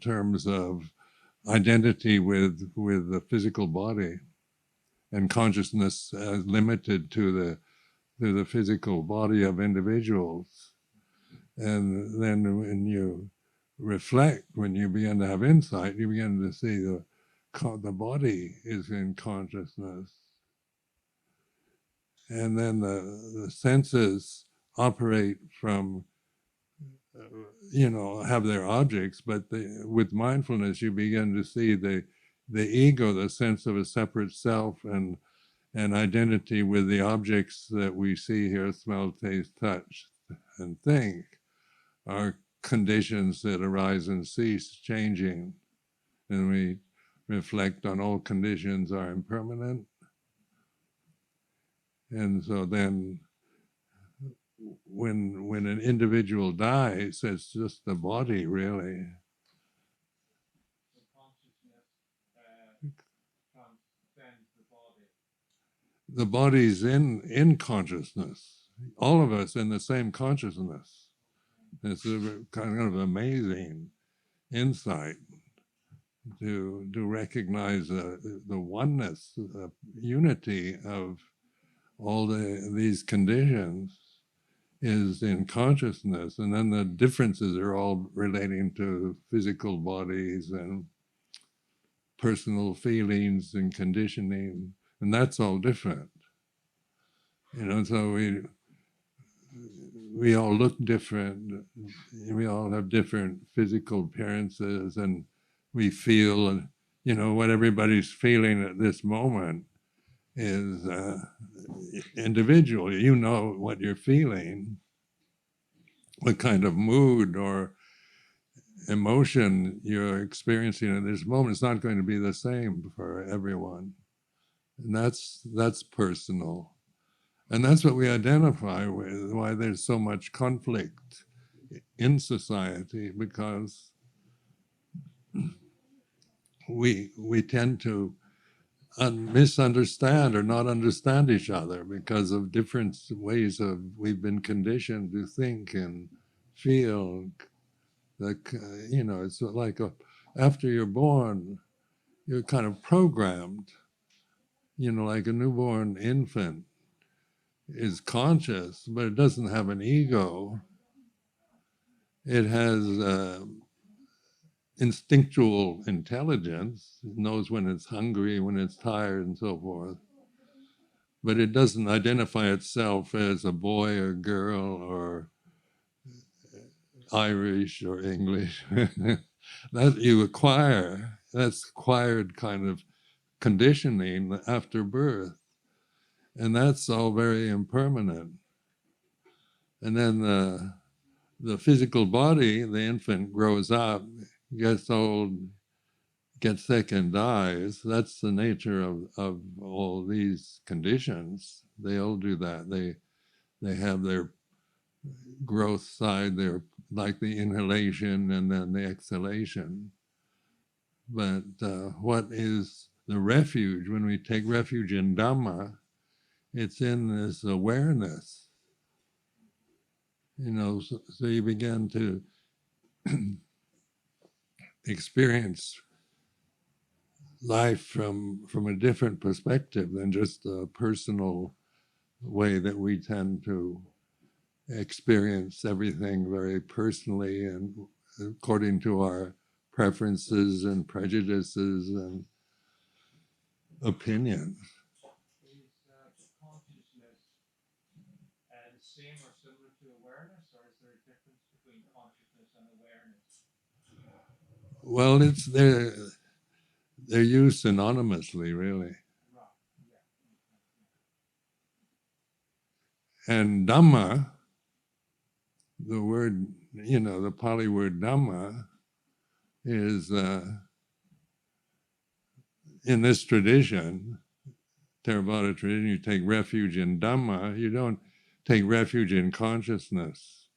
terms of identity with the physical body, and consciousness limited to the physical body of individuals. And then when you reflect, when you begin to have insight, you begin to see the body is in consciousness. And then the senses operate from, have their objects, but with mindfulness you begin to see the ego, the sense of a separate self and identity with the objects that we see, hear, smell, taste, touch, and think are conditions that arise and cease, changing. And we reflect on all conditions are impermanent. And so then when an individual dies, it's just the body, really. So consciousness transcends the body. The body's in consciousness. All of us in the same consciousness. It's a kind of amazing insight to recognize the oneness, the unity of all these conditions is in consciousness, and then the differences are all relating to physical bodies and personal feelings and conditioning, and that's all different. So we all look different, we all have different physical appearances, and we feel, what everybody's feeling at this moment is individual. You know what you're feeling, what kind of mood or emotion you're experiencing at this moment. It's not going to be the same for everyone. And that's personal. And that's what we identify with, why there's so much conflict in society, because we tend to misunderstand or not understand each other because of different ways we've been conditioned to think and feel. It's like after you're born, you're kind of programmed, like a newborn infant is conscious, but it doesn't have an ego. It has instinctual intelligence. It knows when it's hungry, when it's tired, and so forth. But it doesn't identify itself as a boy or girl or Irish or English. That you acquire. That's acquired kind of conditioning after birth. And that's all very impermanent. And then the physical body, the infant grows up, gets old, gets sick and dies. That's the nature of all these conditions. They all do that. They have their growth side, they're like the inhalation and then the exhalation. But what is the refuge? When we take refuge in Dhamma, it's in this awareness. So you begin to experience life from a different perspective than just a personal way that we tend to experience everything very personally and according to our preferences and prejudices and opinions. Is consciousness the same or similar to awareness, or is there a difference between consciousness and awareness? Well, they're used synonymously, really. Right. Yeah. And Dhamma, the word, the Pali word Dhamma, is in this tradition, Theravada tradition, you take refuge in Dhamma, you don't take refuge in consciousness.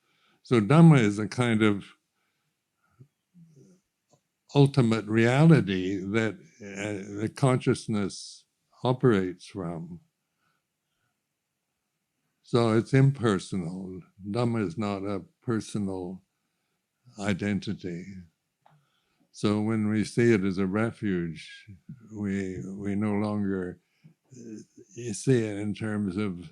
So Dhamma is a kind of ultimate reality that the consciousness operates from. So it's impersonal. Dhamma is not a personal identity. So when we see it as a refuge, we no longer see it in terms of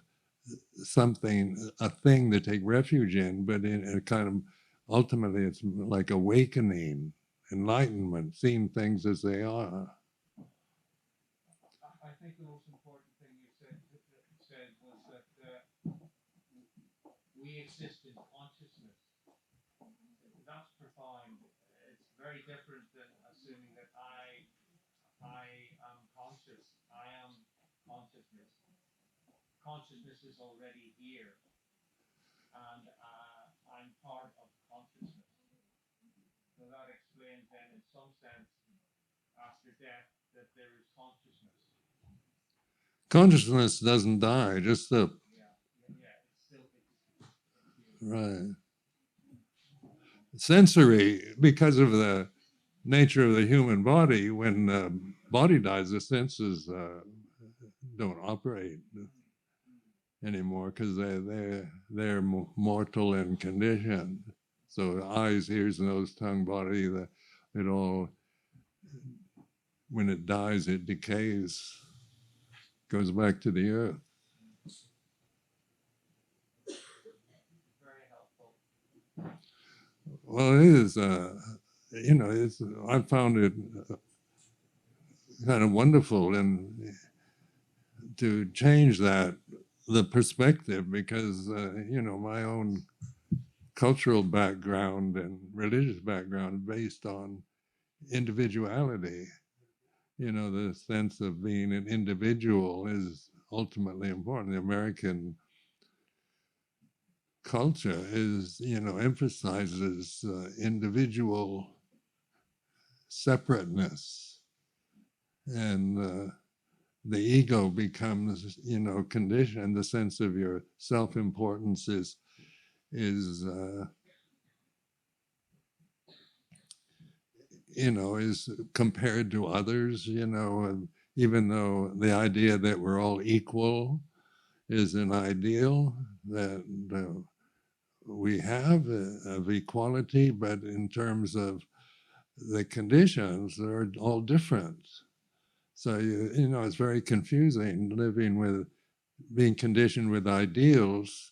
something, a thing to take refuge in, but in a kind of, ultimately it's like awakening, enlightenment, seeing things as they are. I think the most important thing you said was that we exist in consciousness. That's profound. It's very different than assuming that I am conscious. I am consciousness. Consciousness is already here, and I'm part of consciousness. So that explains then, in some sense, after death, that there is consciousness. Consciousness doesn't die, just the It's still right. Sensory, because of the nature of the human body, when the body dies, the senses don't operate anymore because they're mortal and conditioned. So eyes, ears, nose, tongue, body, it all, when it dies, it decays, goes back to the earth. very helpful. Well, it is, I found it kind of wonderful and to change the perspective, because, my own cultural background and religious background based on individuality. The sense of being an individual is ultimately important. The American culture emphasizes individual separateness, and the ego becomes, conditioned. The sense of your self-importance is compared to others, and even though the idea that we're all equal is an ideal that we have of equality, but in terms of the conditions, they're all different. So, it's very confusing being conditioned with ideals.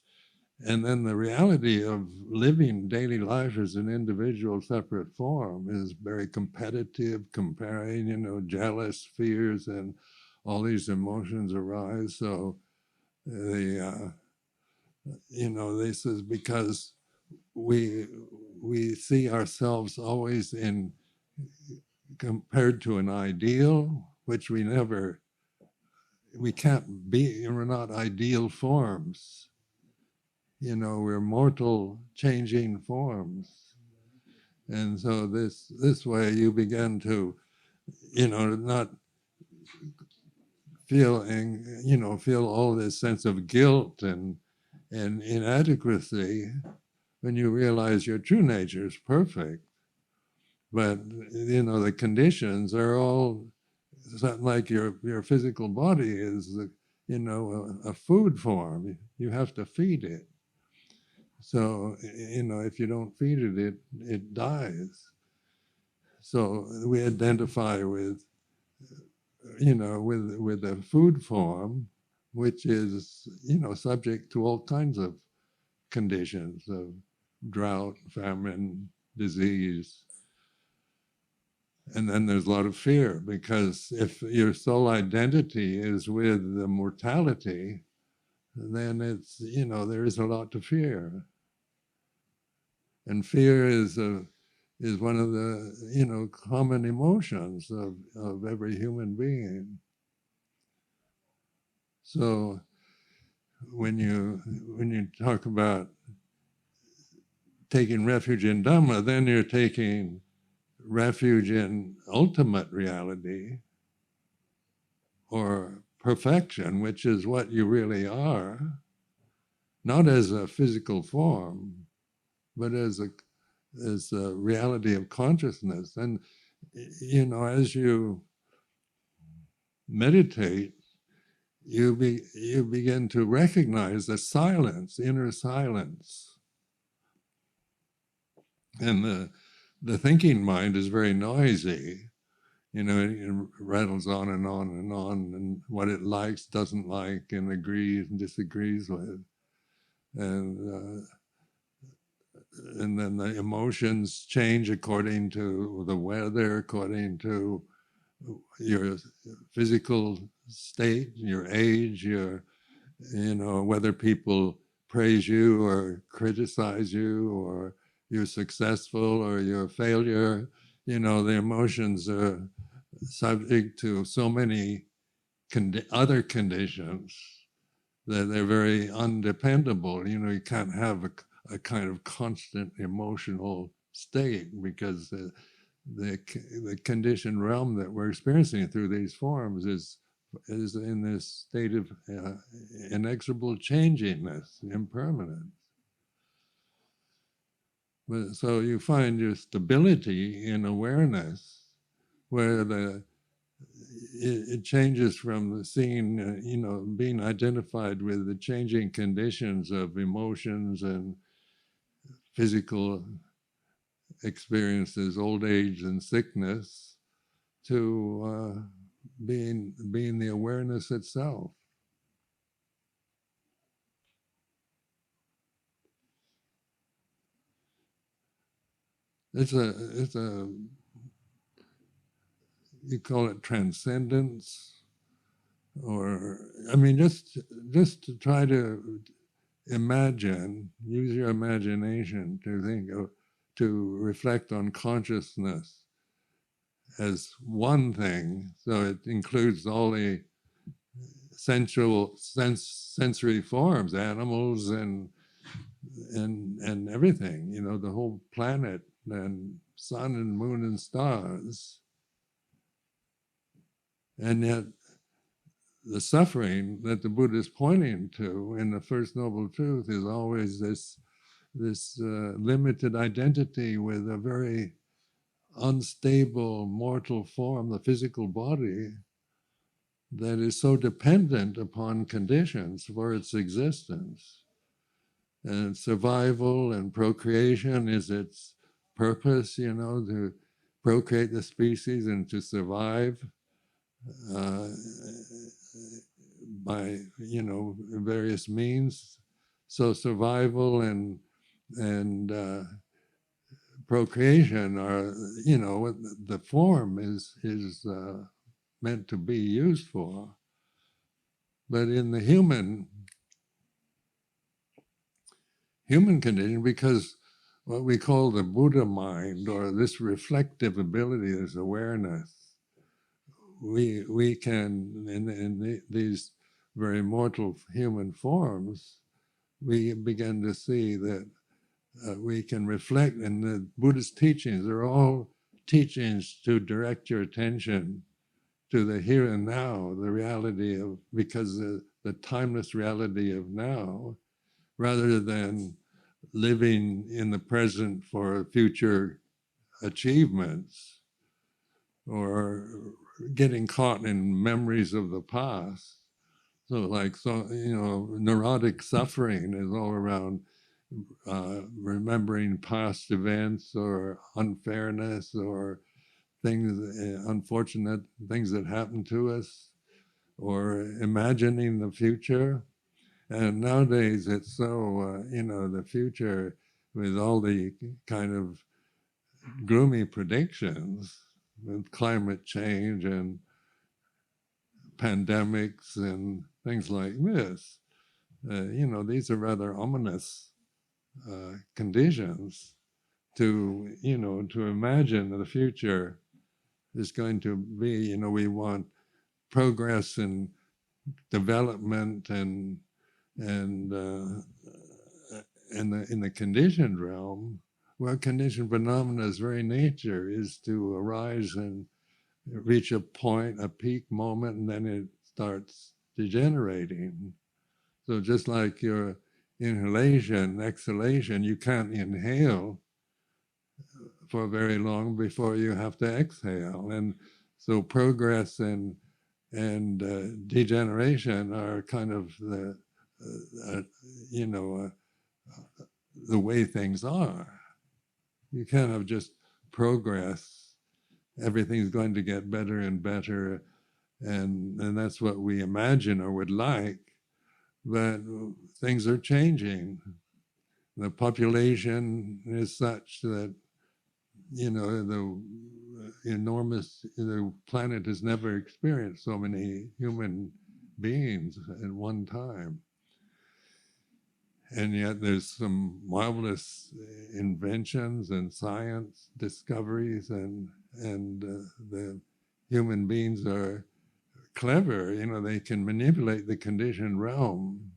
And then the reality of living daily life as an individual separate form is very competitive, comparing, jealous, fears, and all these emotions arise. So this is because we see ourselves always compared to an ideal, which we can't be, we're not ideal forms. We're mortal, changing forms. And so this way you begin to, not feel all this sense of guilt and inadequacy when you realize your true nature is perfect. But, the conditions are all, it's not like your physical body is, a food form. You have to feed it. So, if you don't feed it, it dies. So we identify with a food form, which is, subject to all kinds of conditions of drought, famine, disease. And then there's a lot of fear, because if your sole identity is with the mortality, then it's, there is a lot to fear. And fear is one of the, common emotions of every human being. So when you talk about taking refuge in Dhamma, then you're taking refuge in ultimate reality or perfection, which is what you really are, not as a physical form, but as a reality of consciousness. And as you meditate, you begin to recognize the silence, inner silence, and the thinking mind is very noisy. It rattles on and on and on, and what it likes, doesn't like, and agrees and disagrees with. And then the emotions change according to the weather, according to your physical state, your age, whether people praise you or criticize you, or you're successful or you're a failure. The emotions are subject to so many other conditions that they're very undependable. You can't have a kind of constant emotional state, because the conditioned realm that we're experiencing through these forms is in this state of inexorable changingness, impermanence. So you find your stability in awareness, where it changes from the seeing, being identified with the changing conditions of emotions and physical experiences, old age and sickness, to being the awareness itself. It's a you call it transcendence, or just to try to imagine, use your imagination to think of, to reflect on consciousness as one thing. So it includes all the sensory forms, animals and everything, the whole planet and sun and moon and stars. And yet the suffering that the Buddha is pointing to in the First Noble Truth is always this limited identity with a very unstable mortal form, the physical body, that is so dependent upon conditions for its existence. And survival and procreation is its purpose, to procreate the species and to survive by various means. So survival and procreation are what the form is meant to be used for. But in the human condition, because what we call the Buddha mind, or this reflective ability, this awareness, we can, in these very mortal human forms, we begin to see that we can reflect, and the Buddhist teachings are all teachings to direct your attention to the here and now, the reality of, because the timeless reality of now, rather than living in the present for future achievements, or getting caught in memories of the past. So neurotic suffering is all around remembering past events or unfairness or things, unfortunate things that happened to us, or imagining the future. And nowadays it's so, the future, with all the kind of gloomy predictions with climate change and pandemics and things like this, these are rather ominous conditions to imagine the future is going to be. We want progress and development and in the conditioned realm. Well, conditioned phenomena's very nature is to arise and reach a point, a peak moment, and then it starts degenerating. So just like your inhalation, exhalation, you can't inhale for very long before you have to exhale. And so progress and degeneration are kind of the way things are. You can't have just progress. Everything's going to get better and better, and that's what we imagine or would like, but things are changing. The population is such that, the the planet has never experienced so many human beings at one time. And yet there's some marvelous inventions and science discoveries, and the human beings are clever. They can manipulate the conditioned realm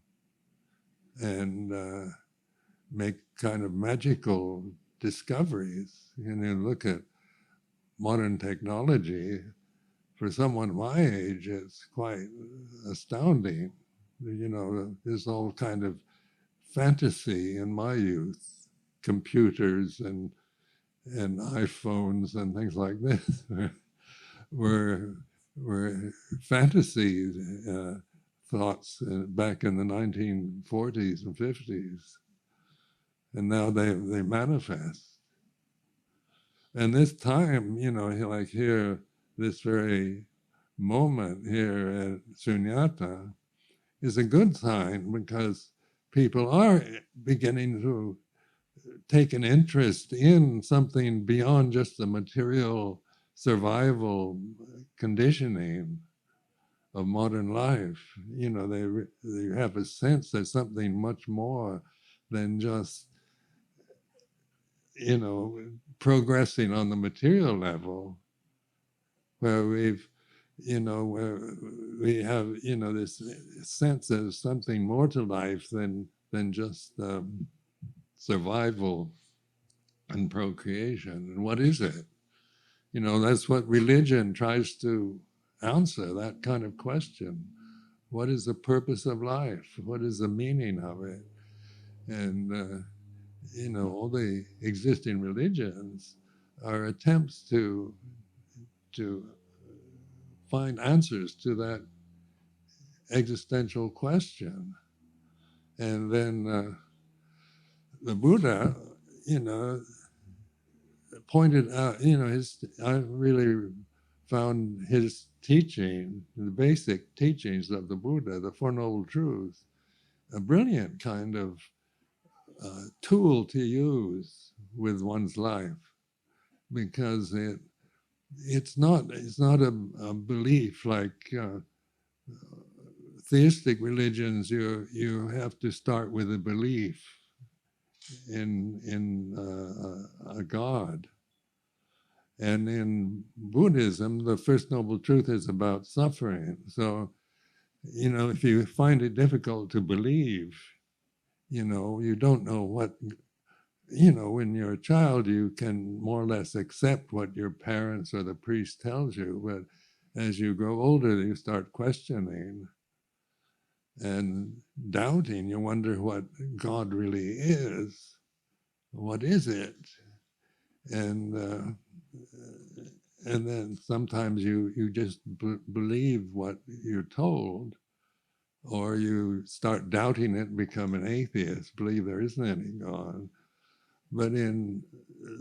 and make kind of magical discoveries. Look at modern technology. For someone my age, it's quite astounding. There's all kind of fantasy in my youth, computers and iPhones and things like this were fantasy thoughts back in the 1940s and 50s, and now they manifest. And this time, like here, this very moment here at Sunyata is a good sign, because people are beginning to take an interest in something beyond just the material survival conditioning of modern life. They have a sense there's something much more than just, progressing on the material level, where where we have, this sense of something more to life than just survival and procreation. And what is it? That's what religion tries to answer, that kind of question. What is the purpose of life? What is the meaning of it? And, all the existing religions are attempts to find answers to that existential question. And then the Buddha, pointed out, I really found his teaching, the basic teachings of the Buddha, the Four Noble Truths, a brilliant kind of tool to use with one's life, because it's not a belief like theistic religions. You have to start with a belief in a God. And in Buddhism, the First Noble Truth is about suffering. So, if you find it difficult to believe, you don't know what, when you're a child, you can more or less accept what your parents or the priest tells you. But as you grow older, you start questioning and doubting. You wonder what God really is. What is it? And then sometimes you just believe what you're told, or you start doubting it and become an atheist, believe there isn't any God. But in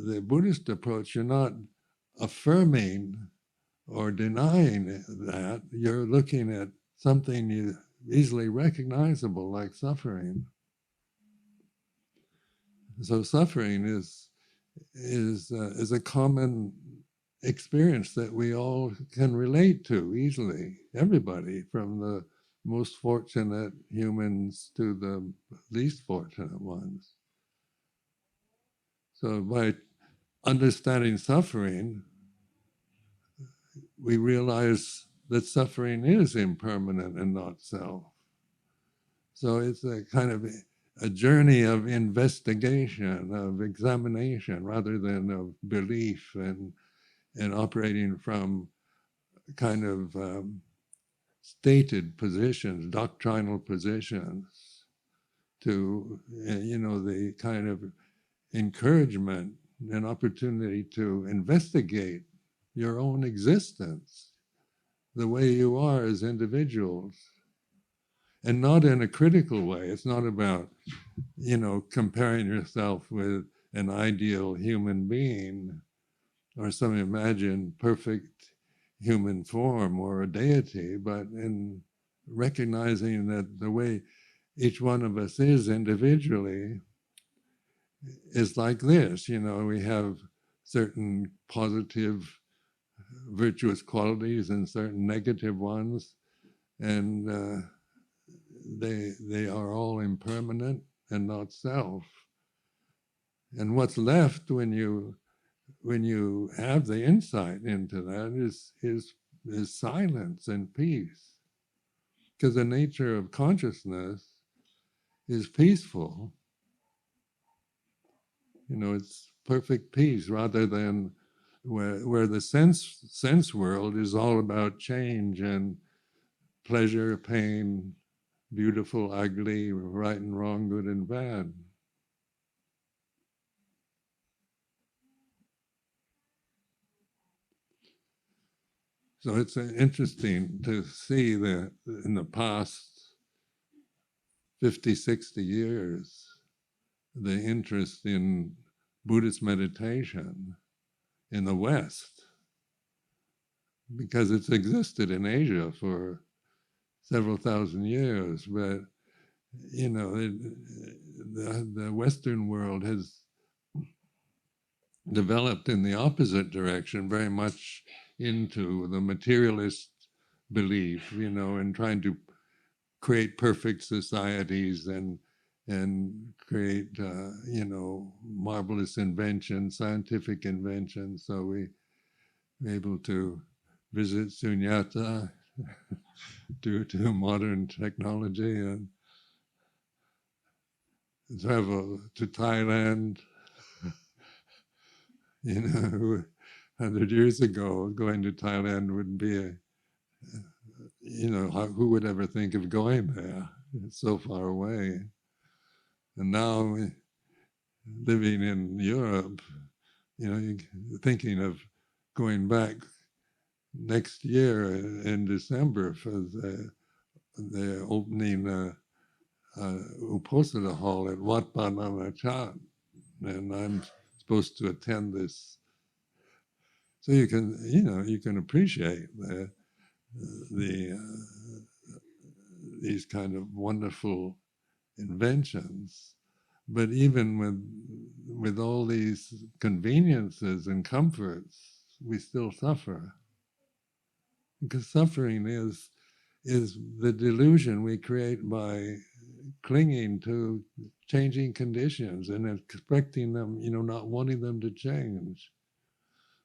the Buddhist approach, you're not affirming or denying that. You're looking at something easily recognizable, like suffering. So suffering is a common experience that we all can relate to easily. Everybody, from the most fortunate humans to the least fortunate ones. So by understanding suffering, we realize that suffering is impermanent and not self. So it's a kind of a journey of investigation, of examination, rather than of belief and operating from kind of stated positions, doctrinal positions, to the kind of encouragement and opportunity to investigate your own existence, the way you are as individuals, and not in a critical way. It's not about comparing yourself with an ideal human being, or some imagine perfect human form or a deity, but in recognizing that the way each one of us is individually is like this. We have certain positive, virtuous qualities and certain negative ones, and they are all impermanent and not self. And what's left when you have the insight into that is silence and peace, because the nature of consciousness is peaceful. It's perfect peace, rather than where the sense world is all about change and pleasure, pain, beautiful, ugly, right and wrong, good and bad. So it's interesting to see that in the past 50, 60 years, the interest in Buddhist meditation in the West, because it's existed in Asia for several thousand years, but the Western world has developed in the opposite direction, very much into the materialist belief, in trying to create perfect societies and create marvelous inventions, scientific inventions. So we were able to visit Sunyata due to modern technology, and travel to Thailand. 100 years ago, going to Thailand would be who would ever think of going there? It's so far away. And now, living in Europe, you're thinking of going back next year in December for the opening Uposatha Hall at Wat Pa Nanachat, and I'm supposed to attend this. So you can appreciate these kind of wonderful inventions. But even with all these conveniences and comforts, we still suffer, because suffering is the delusion we create by clinging to changing conditions and expecting them, not wanting them to change.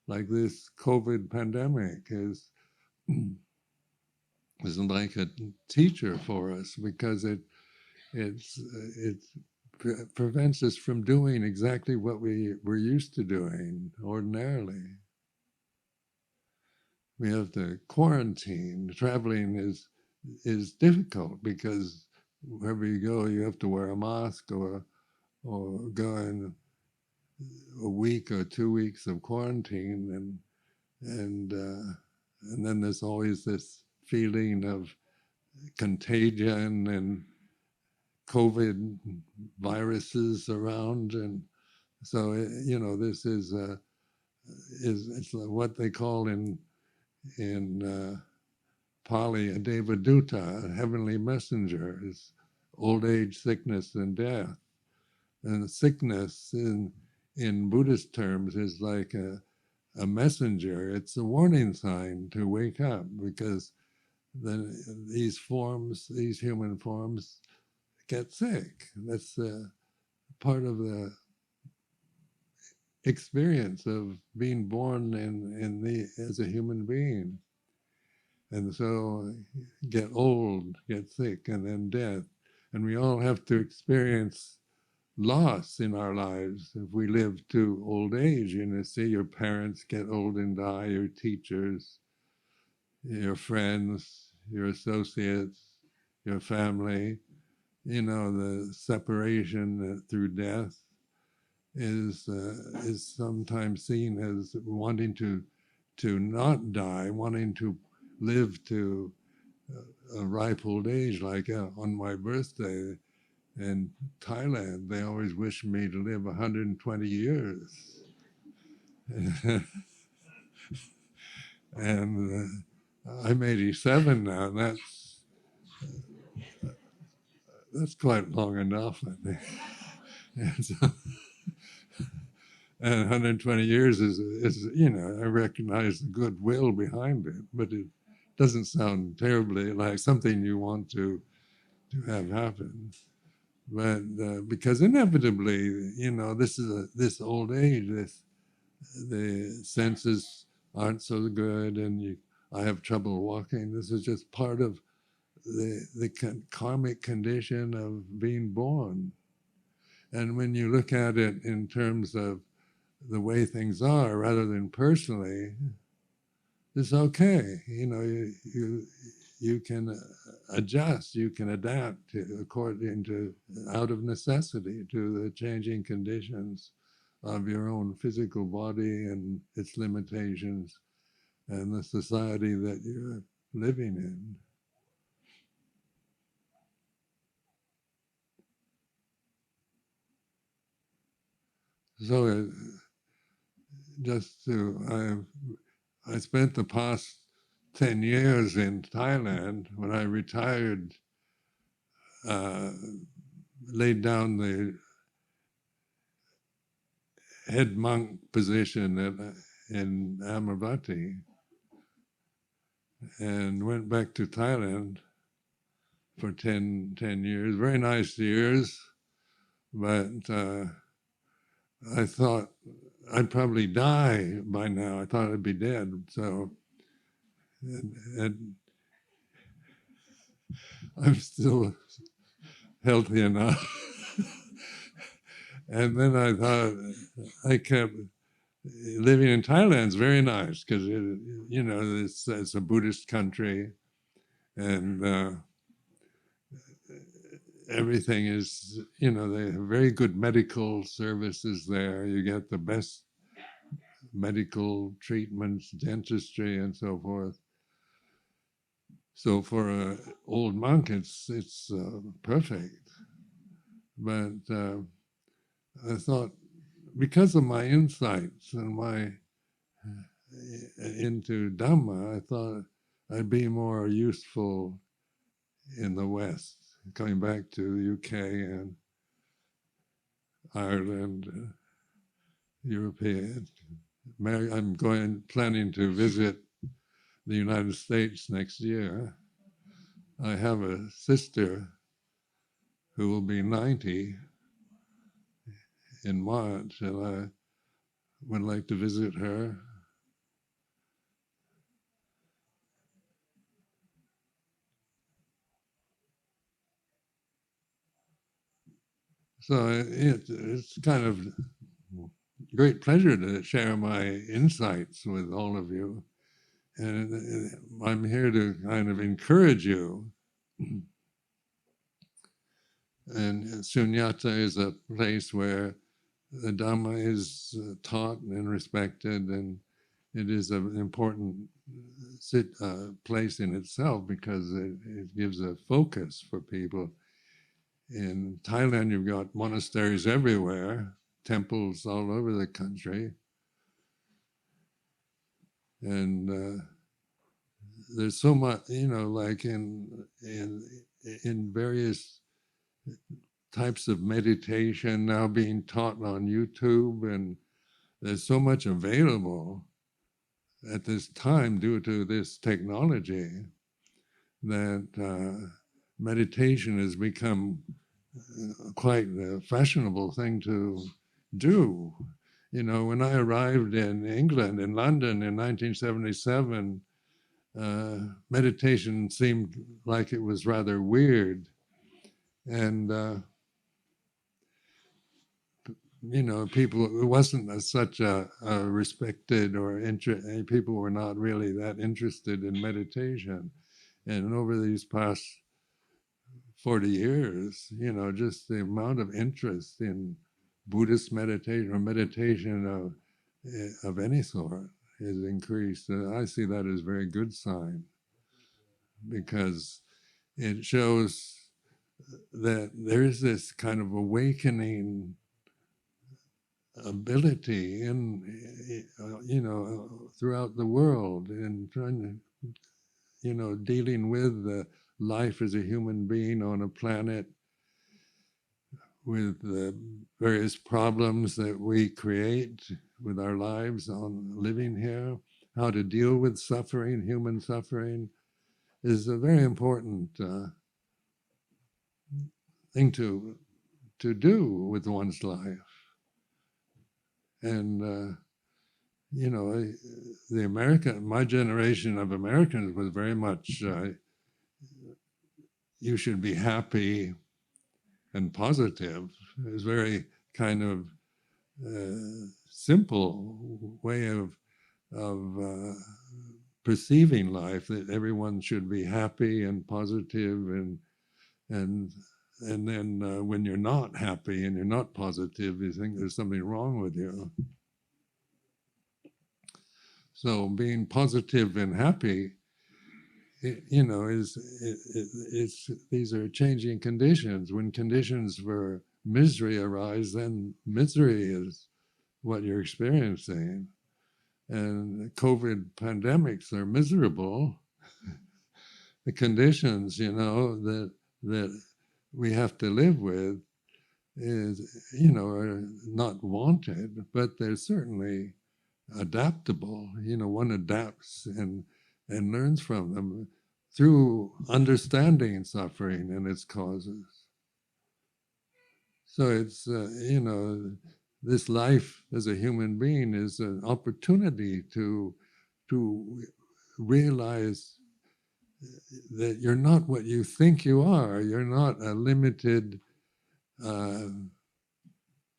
Like this COVID pandemic is like a teacher for us, because it prevents us from doing exactly what we were used to doing ordinarily. We have to quarantine. Traveling is difficult, because wherever you go, you have to wear a mask, or go in a week or 2 weeks of quarantine, and then there's always this feeling of contagion and COVID viruses around, and so this is it's what they call in Pali a Devaduta, a heavenly messenger, is old age, sickness, and death. And sickness in Buddhist terms is like a messenger. It's a warning sign to wake up, because then these human forms, get sick. That's part of the experience of being born as a human being. And so get old, get sick, and then death. And we all have to experience loss in our lives if we live to old age. See your parents get old and die, your teachers, your friends, your associates, your family. The separation through death is sometimes seen as wanting to not die, wanting to live to a ripe old age. Like on my birthday in Thailand, they always wish me to live 120 years. And I'm 87 now, and that's quite long enough, I think. And, so, and 120 years is, I recognize the goodwill behind it, but it doesn't sound terribly like something you want to have happen. But because inevitably, this old age, the senses aren't so good, and I have trouble walking. This is just part of the karmic condition of being born. And when you look at it in terms of the way things are, rather than personally, it's okay. You can adjust, you can adapt according to, out of necessity, to the changing conditions of your own physical body and its limitations and the society that you're living in. So I spent the past 10 years in Thailand. When I retired, laid down the head monk position in Amaravati and went back to Thailand for 10 years. Very nice years, but I thought I'd probably die by now. I thought I'd be dead. So, and I'm still healthy enough. And then I thought, I kept living in Thailand is very nice because it's a Buddhist country, and everything is, they have very good medical services there. You get the best medical treatments, dentistry, and so forth. So for an old monk, it's perfect. But I thought, because of my insights and my into Dhamma, I thought I'd be more useful in the West, coming back to the UK and Ireland, European. I'm planning to visit the United States next year. I have a sister who will be 90 in March, and I would like to visit her. So it's kind of great pleasure to share my insights with all of you. And I'm here to kind of encourage you. And Sunyata is a place where the Dhamma is taught and respected, and it is an important place in itself because it gives a focus for people. In Thailand, you've got monasteries everywhere, temples all over the country, and there's so much, like in various types of meditation now being taught on YouTube, and there's so much available at this time due to this technology that meditation has become quite a fashionable thing to do. When I arrived in England, in London in 1977, meditation seemed like it was rather weird. And people, it wasn't such a respected or people were not really that interested in meditation. And over these past 40 years, just the amount of interest in Buddhist meditation or meditation of any sort has increased. And I see that as a very good sign because it shows that there is this kind of awakening ability in, throughout the world in trying to, dealing with life as a human being on a planet with the various problems that we create with our lives on living here, how to deal with suffering, human suffering, is a very important thing to do with one's life. And my generation of Americans was very much you should be happy and positive. It was very kind of simple way of perceiving life, that everyone should be happy and positive, and then when you're not happy and you're not positive, you think there's something wrong with you. So being positive and happy, these are changing conditions. When conditions for misery arise, then misery is what you're experiencing. And COVID pandemics are miserable. The conditions, that we have to live with is, are not wanted, but they're certainly adaptable. One adapts and learns from them through understanding suffering and its causes. So it's, this life as a human being is an opportunity to realize that you're not what you think you are. You're not a limited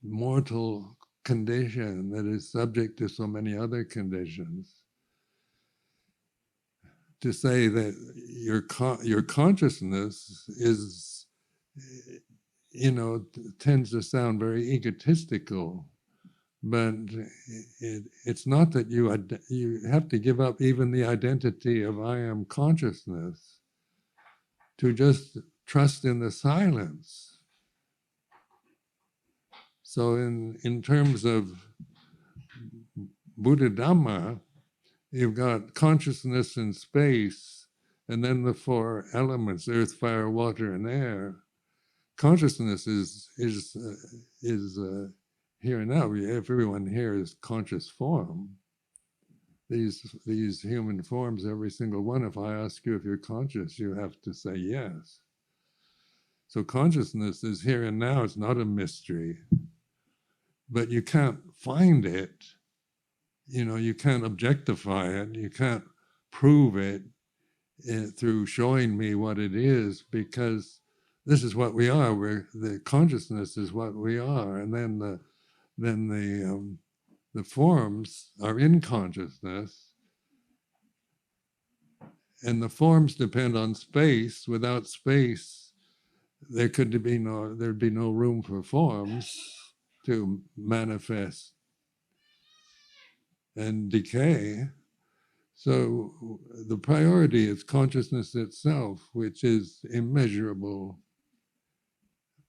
mortal condition that is subject to so many other conditions. To say that your consciousness is, tends to sound very egotistical, but it's not that you have to give up even the identity of I am consciousness to just trust in the silence. So in terms of Buddha Dhamma, you've got consciousness and space, and then the four elements: earth, fire, water, and air. Consciousness is here and now. Everyone here is conscious form. These human forms, every single one. If I ask you if you're conscious, you have to say yes. So consciousness is here and now. It's not a mystery, but you can't find it. You can't objectify it. You can't prove it through showing me what it is, because this is what we are. The consciousness is what we are, and then the forms are in consciousness, and the forms depend on space. Without space, there'd be no room for forms to manifest and decay. So the priority is consciousness itself, which is immeasurable,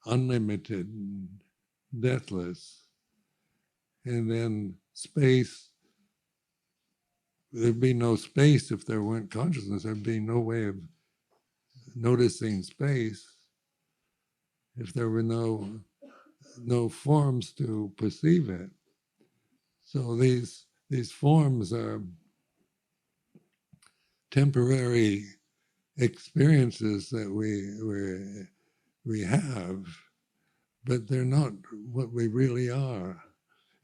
unlimited, deathless. And then space, there'd be no space if there weren't consciousness. There'd be no way of noticing space if there were no forms to perceive it. So these forms are temporary experiences that we have, but they're not what we really are.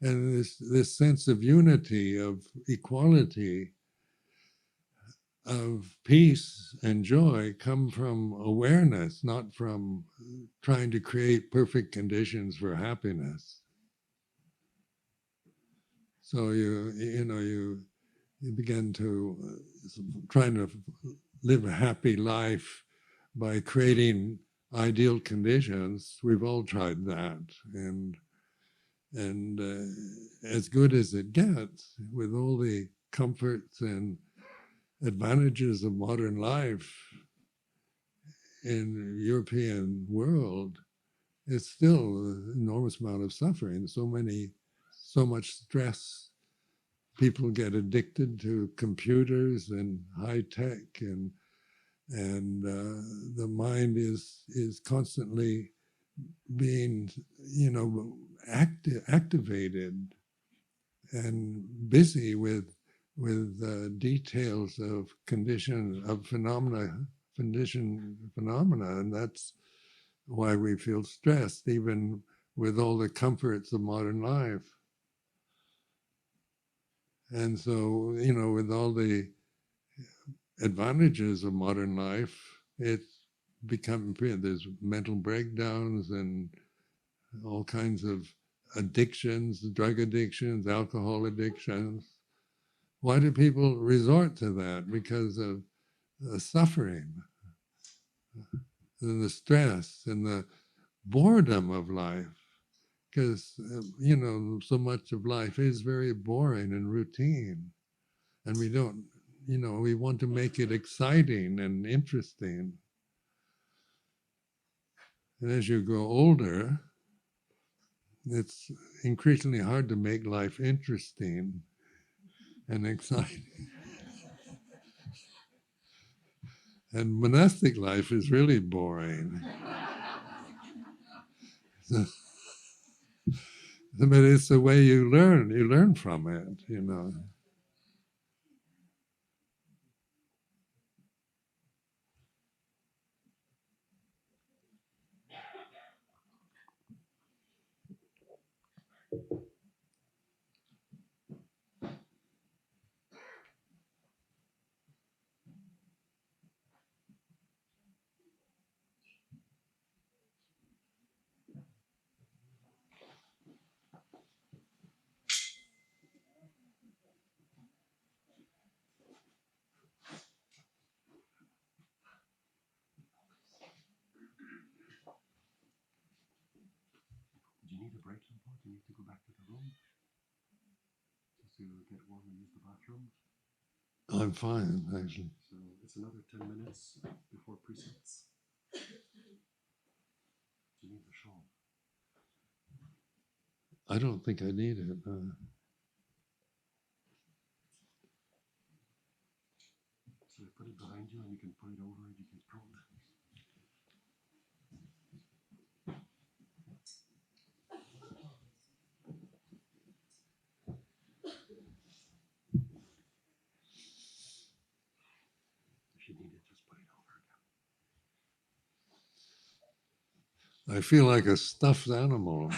And this sense of unity, of equality, of peace and joy come from awareness, not from trying to create perfect conditions for happiness. So you begin to trying to live a happy life by creating ideal conditions. We've all tried that, and as good as it gets, with all the comforts and advantages of modern life in the European world, it's still an enormous amount of suffering. So many so much stress. People get addicted to computers and high tech, and the mind is constantly being, activated and busy with details of phenomena, and that's why we feel stressed, even with all the comforts of modern life. And so, with all the advantages of modern life, it's become, there's mental breakdowns and all kinds of addictions, drug addictions, alcohol addictions. Why do people resort to that? Because of the suffering and the stress and the boredom of life. Because, so much of life is very boring and routine. And we don't, we want to make it exciting and interesting. And as you grow older, it's increasingly hard to make life interesting and exciting. And monastic life is really boring. So, but it's the way you learn from it, Do you need a break, Lampard? Do you need to go back to the room? Just to get warm and use the bathroom? I'm fine, actually. So it's another 10 minutes before precepts. Do you need the shawl? I don't think I need it. So put it behind you and you can put it over if you get cold. If you need it, just put it over again. I feel like a stuffed animal.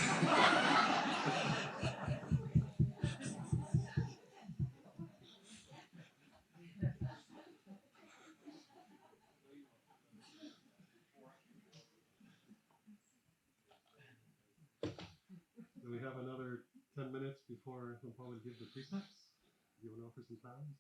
Do we have another 10 minutes before Lampard will give the precepts? Do you want to offer some plans?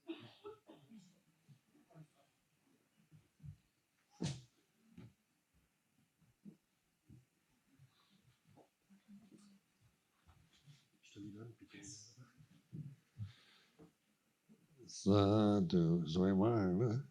Sadhu, Zwayman.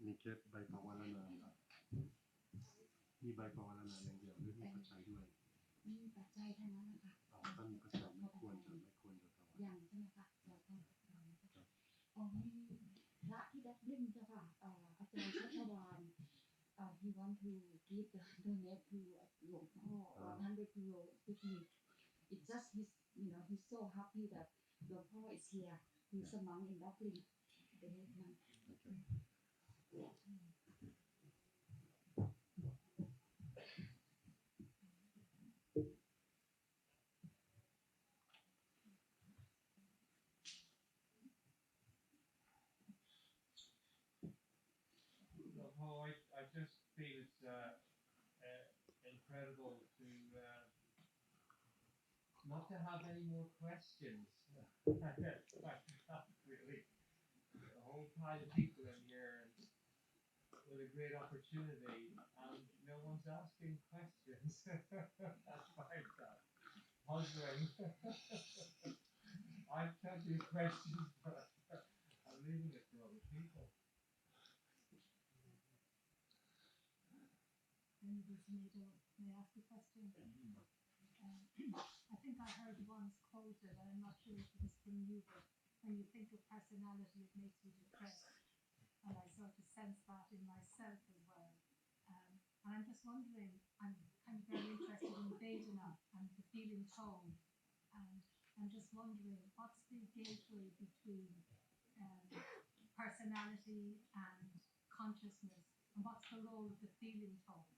Niket ใบปวารณามีใบปวารณาอย่างเดียวหรือมีปัจจัยด้วยมีปัจจัยทั้งนั้นนะคะถ้ามีปัจจัยไม่ควรจะถวายอย่างใช่ไหมคะเราต้องอ๋อ พระที่ดับลิงเจ้าค่ะอาจารย์ชัชวาลhe want to give the donate to หลวงพ่อ100 euro picnic. It's just he's so happy that หลวงพ่อ is here. He's a monk in Dublin. The head monk. Paul, I just feel it's incredible to not to have any more questions. Really, a whole pile of people in here with a great opportunity, and no one's asking questions. That's fine, puzzling. I've plenty of questions, but I'm leaving it for other people. Sumedho, may I ask a question? I think I heard once quoted, and I'm not sure if it was from you, but when you think of personality, it makes you depressed. And I sort of sense that in myself as well. And I'm just wondering, I'm kind of very interested in Vedana and the feeling tone. And I'm just wondering, what's the gateway between personality and consciousness? And what's the role of the feeling tone?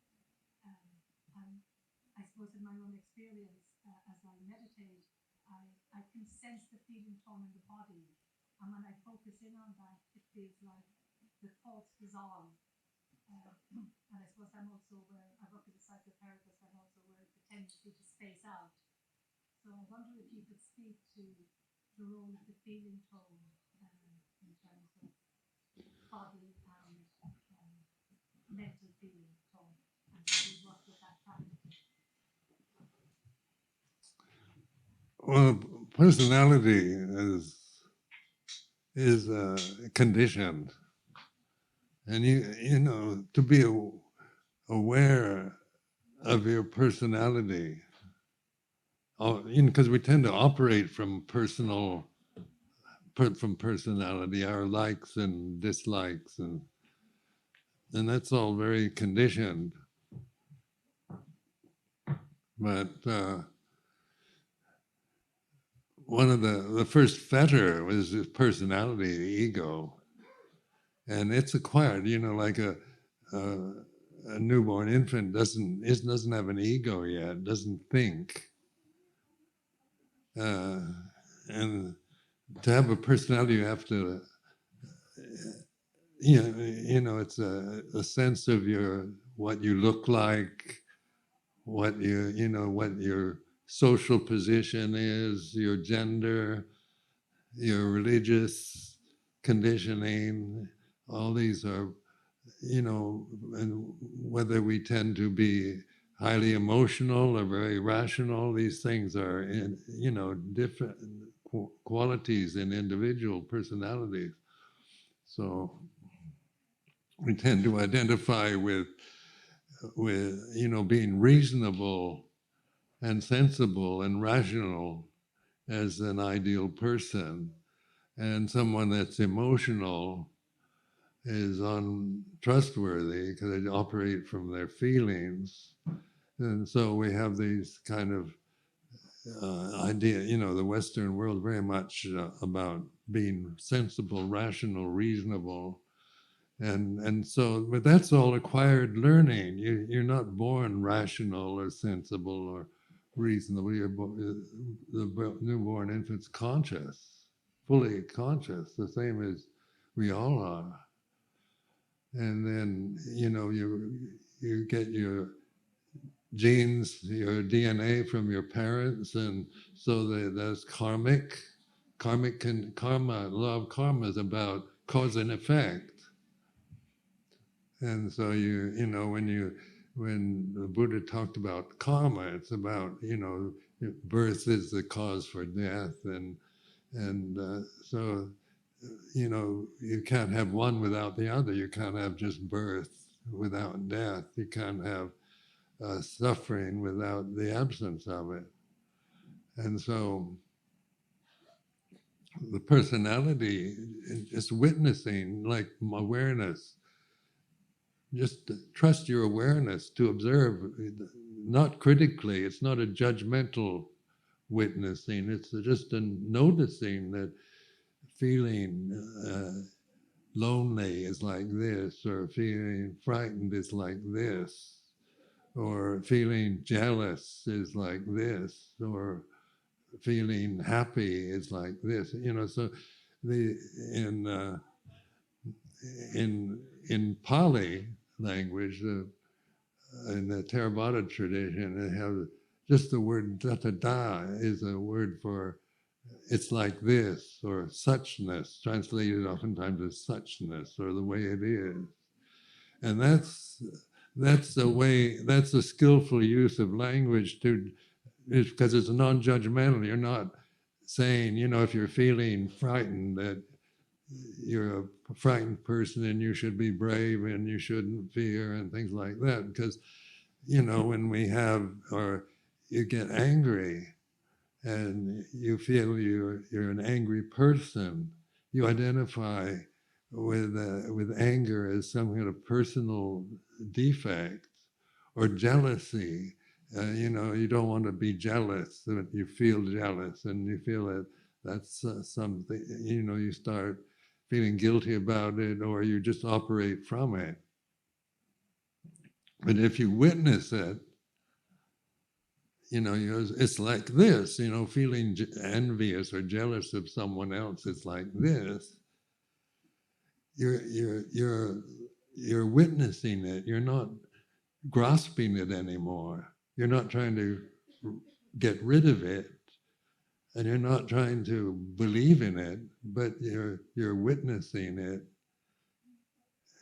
And I suppose in my own experience, as I meditate, I can sense the feeling tone in the body. And when I focus in on that, it feels like the thoughts dissolve. And I suppose I'm also aware, I work as a psychotherapist, I'm also aware of the tendency to space out. So I wonder if you could speak to the role of the feeling tone in terms of body and mental feeling tone, and how you work with that practically. Well, personality is conditioned, and to be aware of your personality, because we tend to operate from personality, our likes and dislikes, and that's all very conditioned. But one of the first fetter was this personality, the ego, and it's acquired. Like a newborn infant doesn't have an ego yet, doesn't think, and to have a personality, you have to, it's a sense of what you look like, what what your social position is, your gender, your religious conditioning. All these are, and whether we tend to be highly emotional or very rational, these things are different qualities in individual personalities. So we tend to identify with being reasonable and sensible and rational as an ideal person, and someone that's emotional is untrustworthy because they operate from their feelings. And so we have these kind of idea, the Western world very much about being sensible, rational, reasonable. And so, but that's all acquired learning. You're not born rational or sensible or reasonable. The newborn infant's conscious, fully conscious, the same as we all are. And then you get your genes, your DNA from your parents, and so that's karmic. Karma, law of karma is about cause and effect. And so when the Buddha talked about karma, it's about birth is the cause for death, and so you can't have one without the other. You can't have just birth without death. You can't have suffering without the absence of it. And so the personality, just witnessing, like awareness. Just trust your awareness to observe, not critically. It's not a judgmental witnessing. It's just a noticing that feeling lonely is like this, or feeling frightened is like this, or feeling jealous is like this, or feeling happy is like this. So the in Pali language, in the Theravada tradition, they have just the word datada is a word for it's like this, or suchness, translated oftentimes as suchness, or the way it is. And that's a way, that's a skillful use of language because it's non-judgmental. You're not saying, if you're feeling frightened, that you're a frightened person and you should be brave and you shouldn't fear and things like that. Because, when we have, or you get angry and you feel you're an angry person, you identify with anger as some kind of personal defect, or jealousy. You don't want to be jealous, but you feel jealous and you feel that that's something, you start feeling guilty about it, or you just operate from it. But if you witness it, it's like this, feeling envious or jealous of someone else, it's like this. You're witnessing it. You're not grasping it anymore. You're not trying to get rid of it, and you're not trying to believe in it, but you're witnessing it.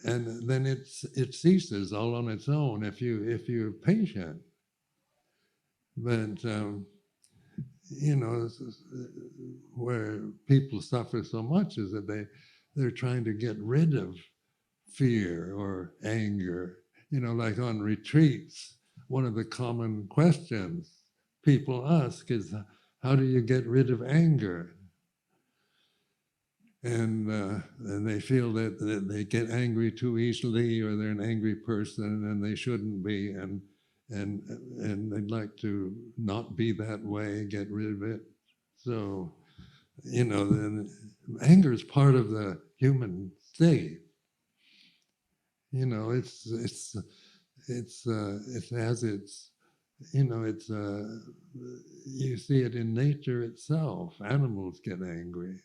And then it ceases all on its own if you're patient. But where people suffer so much is that they're trying to get rid of fear or anger. Like on retreats, one of the common questions people ask is, how do you get rid of anger? And they feel that they get angry too easily, or they're an angry person and they shouldn't be, and they'd like to not be that way, get rid of it. So, then anger is part of the human state. It has its, it's you see it in nature itself. Animals get angry.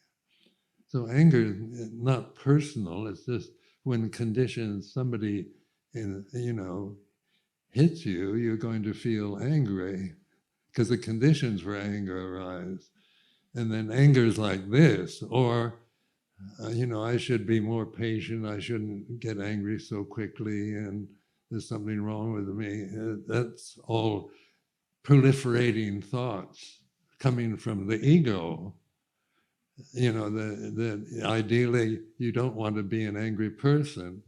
So anger is not personal. It's just when conditions, somebody hits you, you're going to feel angry because the conditions for anger arise. And then anger is like this, or I should be more patient. I shouldn't get angry so quickly, and there's something wrong with me. That's all proliferating thoughts coming from the ego. The ideally you don't want to be an angry person,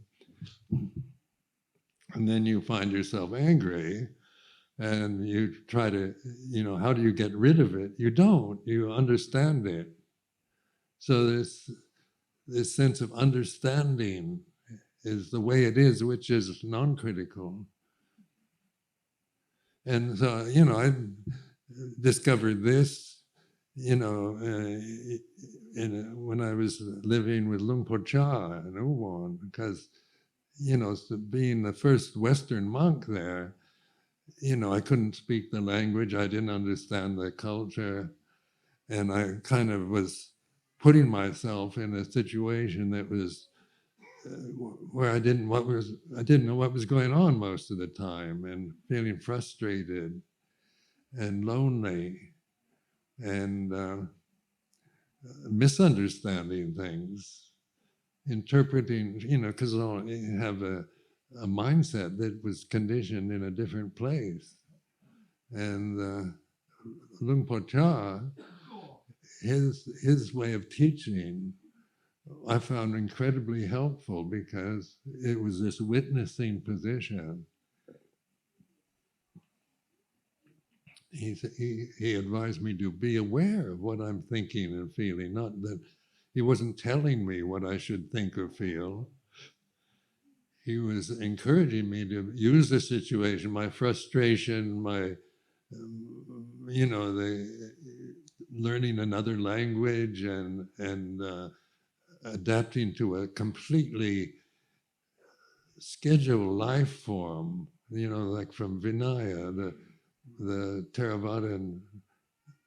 and then you find yourself angry, and you try to, how do you get rid of it? You don't. You understand it. So this sense of understanding is the way it is, which is non-critical. And so, I discovered this, when I was living with Luang Por-cha in Uwon, because, being the first Western monk there, I couldn't speak the language, I didn't understand the culture, and I kind of was putting myself in a situation that was where I didn't know what was going on most of the time, and feeling frustrated and lonely and misunderstanding things, interpreting, because I have a mindset that was conditioned in a different place. And Luang Por-cha, his way of teaching, I found incredibly helpful, because it was this witnessing position. he advised me to be aware of what I'm thinking and feeling, not that he wasn't telling me what I should think or feel. He was encouraging me to use the situation, my frustration, my, the learning another language and adapting to a completely scheduled life form, like from Vinaya, the Theravadan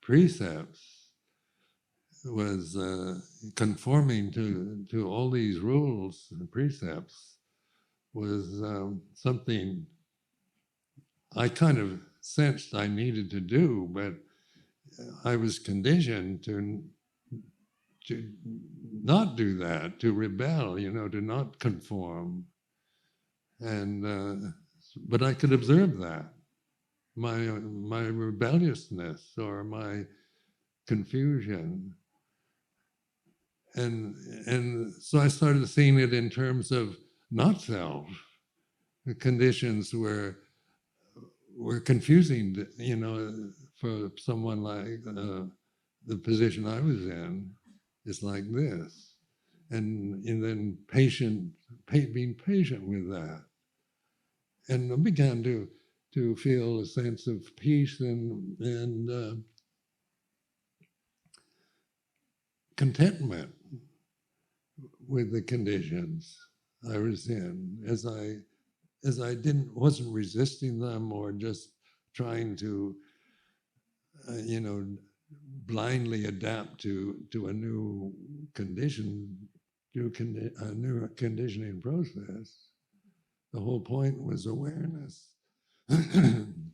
precepts, was conforming to all these rules and precepts was something I kind of sensed I needed to do, but I was conditioned to not do that, to rebel, to not conform. And but I could observe that, my rebelliousness or my confusion. And so I started seeing it in terms of not self. The conditions were confusing, for someone like the position I was in. Is like this, and then being patient with that, and I began to feel a sense of peace and contentment with the conditions I was in, as I wasn't resisting them or just trying to blindly adapt to a new condition, a new conditioning process. The whole point was awareness. And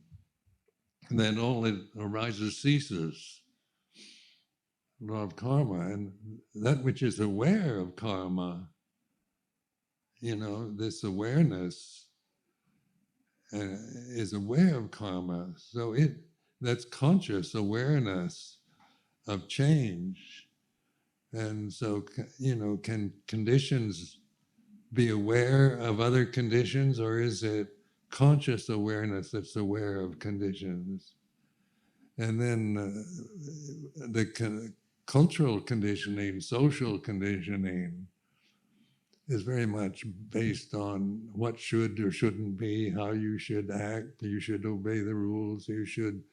then all that arises ceases. Law of karma, and that which is aware of karma, this awareness is aware of karma. So that's conscious awareness of change. And so, can conditions be aware of other conditions, or is it conscious awareness that's aware of conditions? And then the cultural conditioning, social conditioning, is very much based on what should or shouldn't be, how you should act, you should obey the rules, you should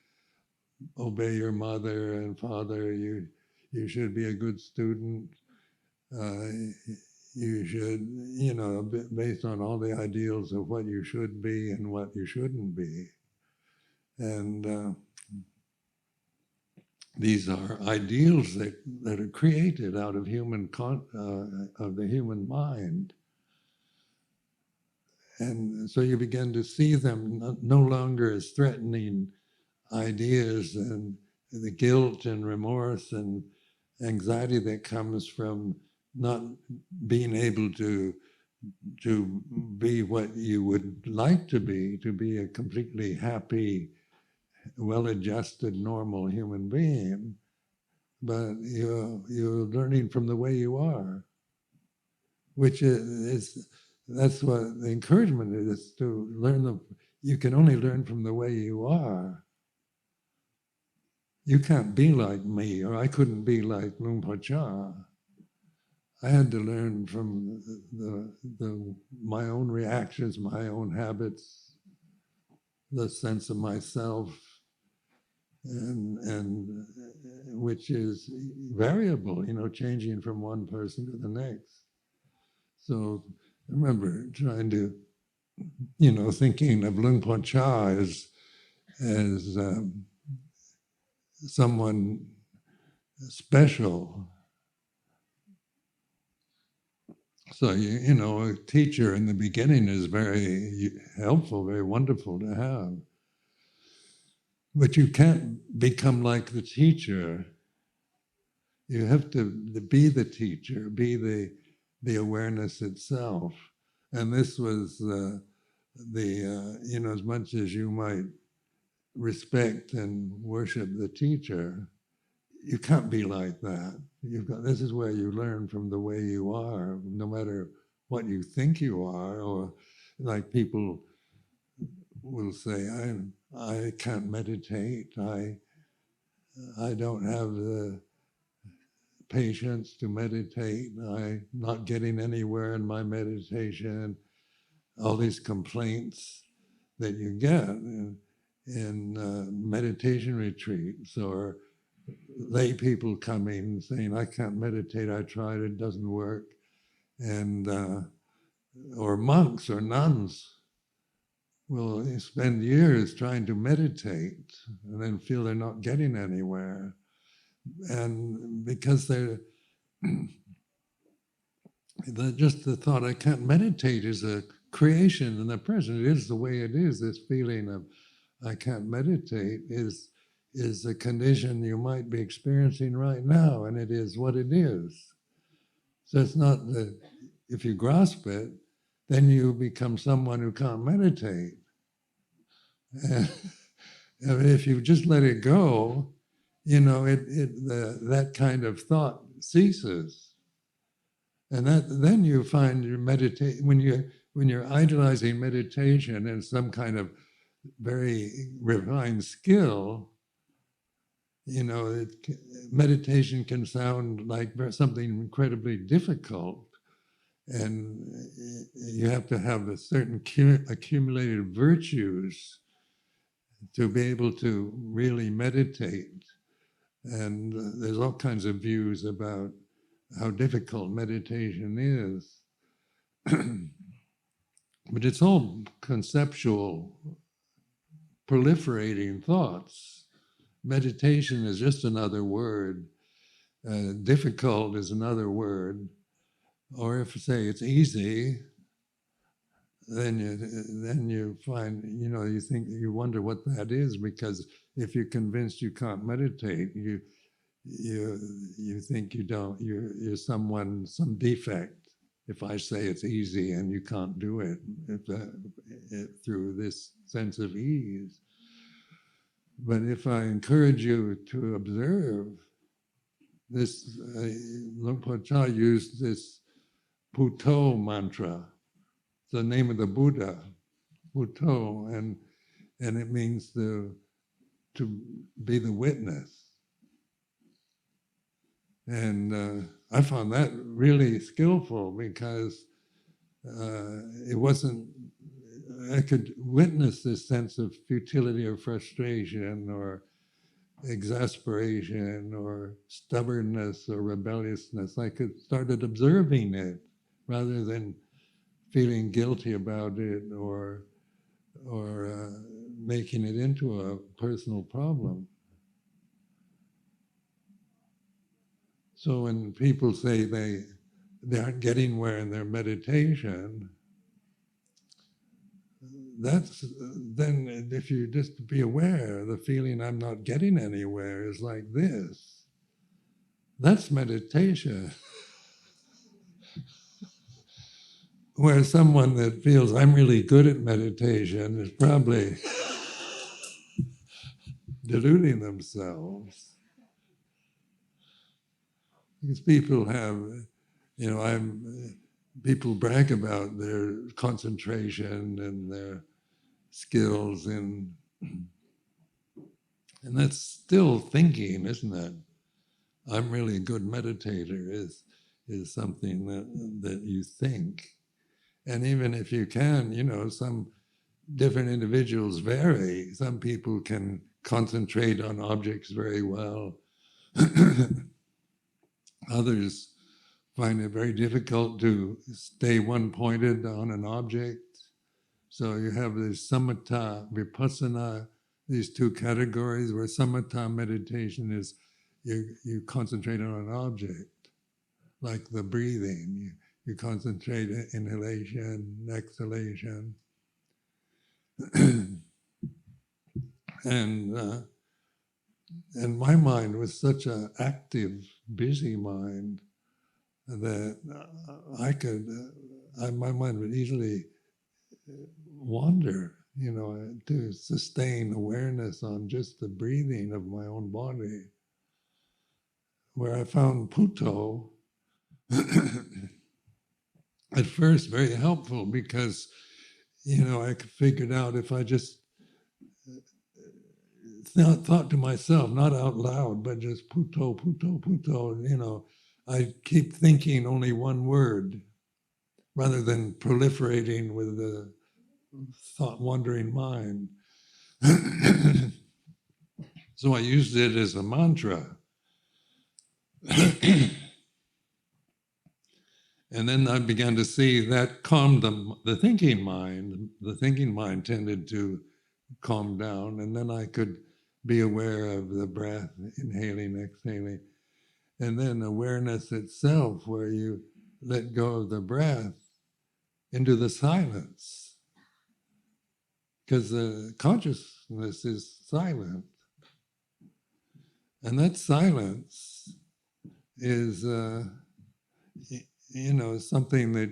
obey your mother and father, you should be a good student, you should, based on all the ideals of what you should be and what you shouldn't be. And these are ideals that are created out of the human mind. And so you begin to see them no longer as threatening ideas, and the guilt and remorse and anxiety that comes from not being able to be what you would like to be a completely happy, well-adjusted, normal human being. But you're learning from the way you are, which that's what the encouragement is, to learn you can only learn from the way you are. You can't be like me, or I couldn't be like Luang Por Chah. I had to learn from my own reactions, my own habits, the sense of myself, and which is variable, changing from one person to the next. So I remember trying to, thinking of Luang Por Chah as someone special. So, a teacher in the beginning is very helpful, very wonderful to have. But you can't become like the teacher. You have to be the teacher, be the awareness itself. And this was as much as you might respect and worship the teacher, you can't be like that. This is where you learn from the way you are, no matter what you think you are, or like people will say, I can't meditate. I don't have the patience to meditate. I'm not getting anywhere in my meditation. All these complaints that you get in meditation retreats, or lay people coming saying, I can't meditate, I tried, it doesn't work. And or monks or nuns will spend years trying to meditate and then feel they're not getting anywhere. And because they're just the thought, I can't meditate, is a creation in the present. It is the way it is. This feeling of I can't meditate is a condition you might be experiencing right now, and it is what it is. So it's not that if you grasp it, then you become someone who can't meditate. And if you just let it go, that kind of thought ceases. And then you find your meditate when you're idolizing meditation and some kind of very refined skill, meditation can sound like something incredibly difficult, and you have to have a certain accumulated virtues to be able to really meditate. And there's all kinds of views about how difficult meditation is. But it's all conceptual, proliferating thoughts. Meditation is just another word. Difficult is another word. Or if, say, it's easy, then you find, you wonder what that is, because if you're convinced you can't meditate, you think you don't, you're some defect. If I say it's easy and you can't do it through this sense of ease. But if I encourage you to observe this, Luang Por Chah used this Puto mantra, the name of the Buddha, Puto, and it means to be the witness. And I found that really skillful, because it wasn't, I could witness this sense of futility or frustration or exasperation or stubbornness or rebelliousness. I started observing it rather than feeling guilty about it or making it into a personal problem. So when people say they aren't getting where in their meditation, that's then, if you just be aware, the feeling I'm not getting anywhere is like this. That's meditation. Where someone that feels I'm really good at meditation is probably deluding themselves. Because people have, people brag about their concentration and their skills and that's still thinking, isn't it? I'm really a good meditator is something that you think. And even if you can, some different individuals vary. Some people can concentrate on objects very well. Others find it very difficult to stay one-pointed on an object. So you have this samatha, vipassana, these two categories, where samatha meditation is you concentrate on an object, like the breathing. You concentrate inhalation, exhalation. And my mind was such an active, busy mind that my mind would easily wander, to sustain awareness on just the breathing of my own body. Where I found Puto at first very helpful, because I figured out if I just thought to myself, not out loud, but just puto, puto, puto, I keep thinking only one word rather than proliferating with the thought wandering mind. So I used it as a mantra. And then I began to see that calmed the thinking mind. The thinking mind tended to calm down, and then I could be aware of the breath, inhaling, exhaling, and then awareness itself, where you let go of the breath into the silence, because the consciousness is silent, and that silence is, something that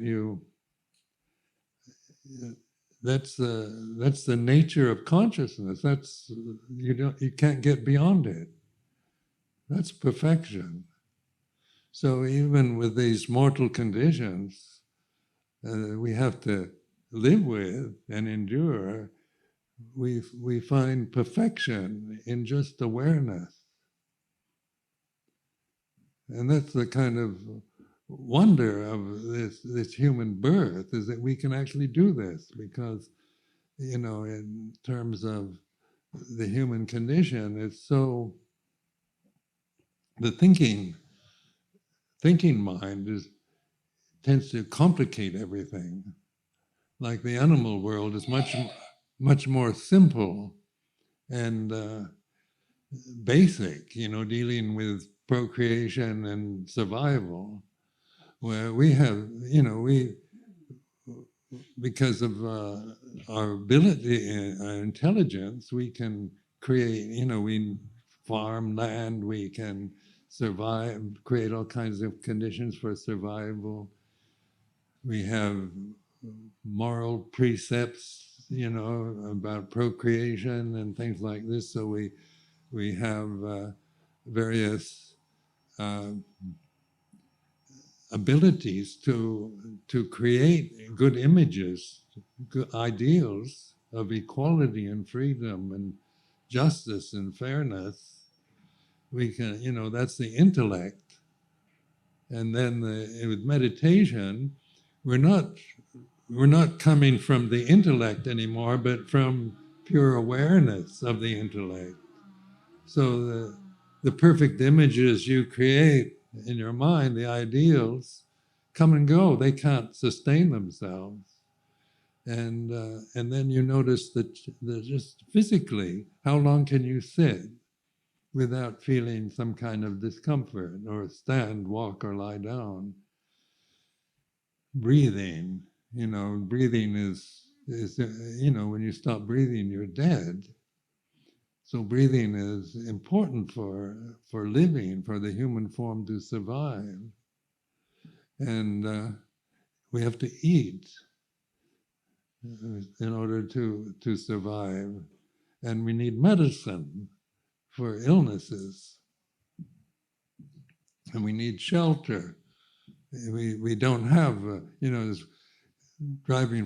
that's the nature of consciousness. That's you can't get beyond it. That's perfection. So even with these mortal conditions, we have to live with and endure, we find perfection in just awareness. And that's the kind of wonder of this human birth, is that we can actually do this, because, in terms of the human condition, it's so, the thinking mind tends to complicate everything. Like the animal world is much more simple and basic, dealing with procreation and survival, where we have, because of our ability and our intelligence, we can create, we farm land, we can survive, create all kinds of conditions for survival. We have moral precepts, about procreation and things like this. So we have various abilities to create good images, good ideals of equality and freedom and justice and fairness. We can, that's the intellect. And then with meditation, we're not coming from the intellect anymore, but from pure awareness of the intellect. So the perfect images you create in your mind, the ideals, come and go. They can't sustain themselves. And then you notice that just physically, how long can you sit without feeling some kind of discomfort, or stand, walk, or lie down? Breathing, breathing is when you stop breathing, you're dead. So breathing is important for living, for the human form to survive. And we have to eat in order to survive. And we need medicine for illnesses. And we need shelter. We don't have, coming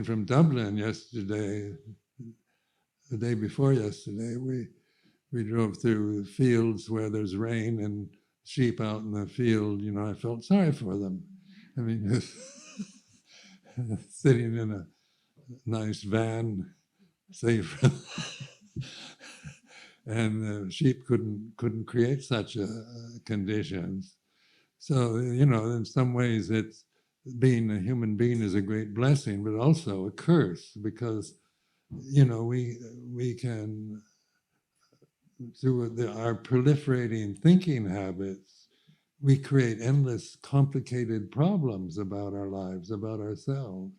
from Dublin yesterday, the day before yesterday, we drove through fields where there's rain and sheep out in the field. I felt sorry for them. I mean, sitting in a nice van, safe, and the sheep couldn't create such conditions. So in some ways, it's being a human being is a great blessing, but also a curse, because we can, through our proliferating thinking habits, we create endless complicated problems about our lives, about ourselves.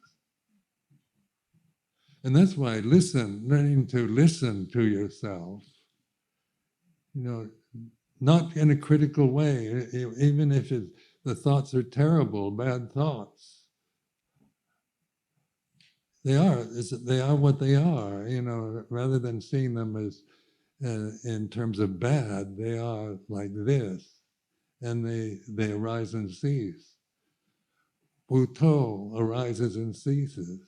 And that's why learning to listen to yourself, not in a critical way, even if the thoughts are terrible, bad thoughts. They are what they are, rather than seeing them as in terms of bad, they are like this, and they arise and cease. Wuto arises and ceases.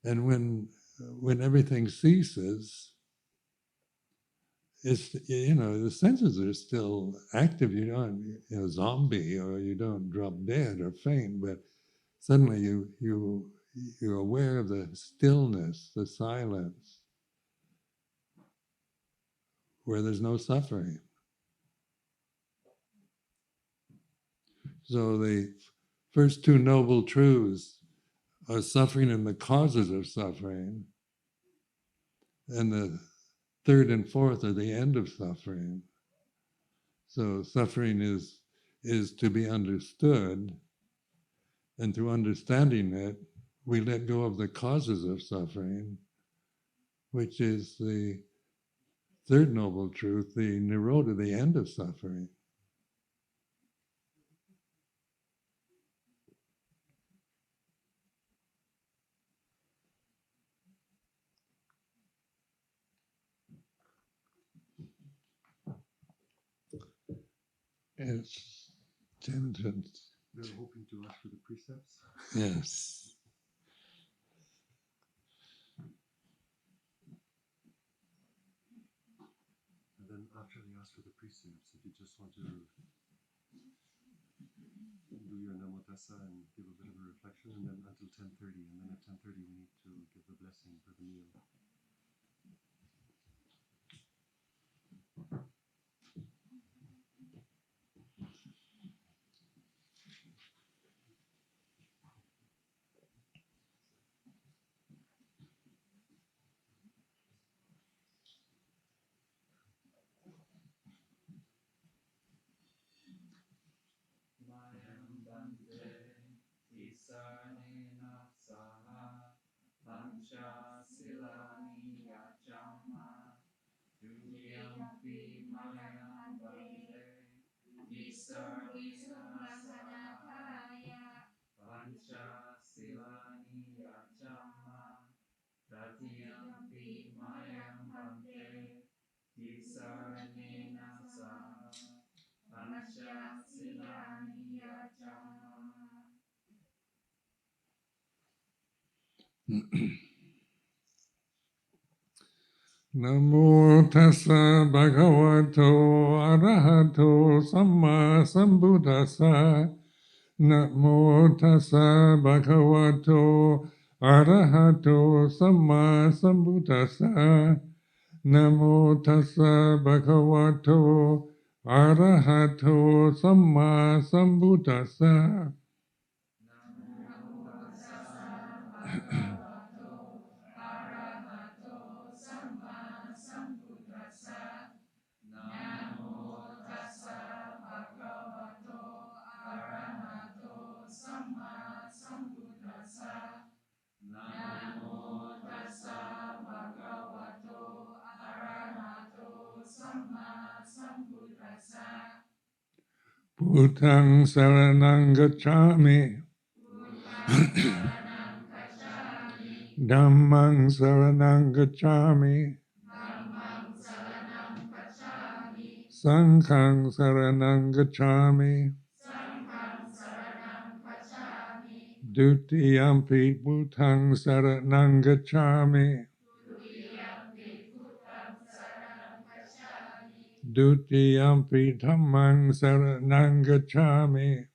And when everything ceases, it's, the senses are still active. You don't, zombie, or you don't drop dead or faint, but suddenly you're aware of the stillness, the silence, where there's no suffering. So the first two noble truths are suffering and the causes of suffering, and the third and fourth are the end of suffering. So suffering is to be understood, and through understanding it, we let go of the causes of suffering, which is the third noble truth, the nirodha, the end of suffering. It's tangent. We're hoping to ask for the precepts. Yes. And then after they ask for the precepts, if you just want to do your Namo Tassa and give a bit of a reflection, and then until 10:30, and then at 10:30 we need to give the blessing for the meal. Namo tassa bhagavato arahato samma sambuddhassa. Namo tassa bhagavato arahato samma sambuddhassa. Namo tassa bhagavato arahato samma sambuddhassa. Bhutang saranang gacchami. Dhammang saranang gacchami. Sanghang saranang gacchami. Dutiyampi bhutang saranang gacchami. Dutiyampi dhammang saranang gacchami.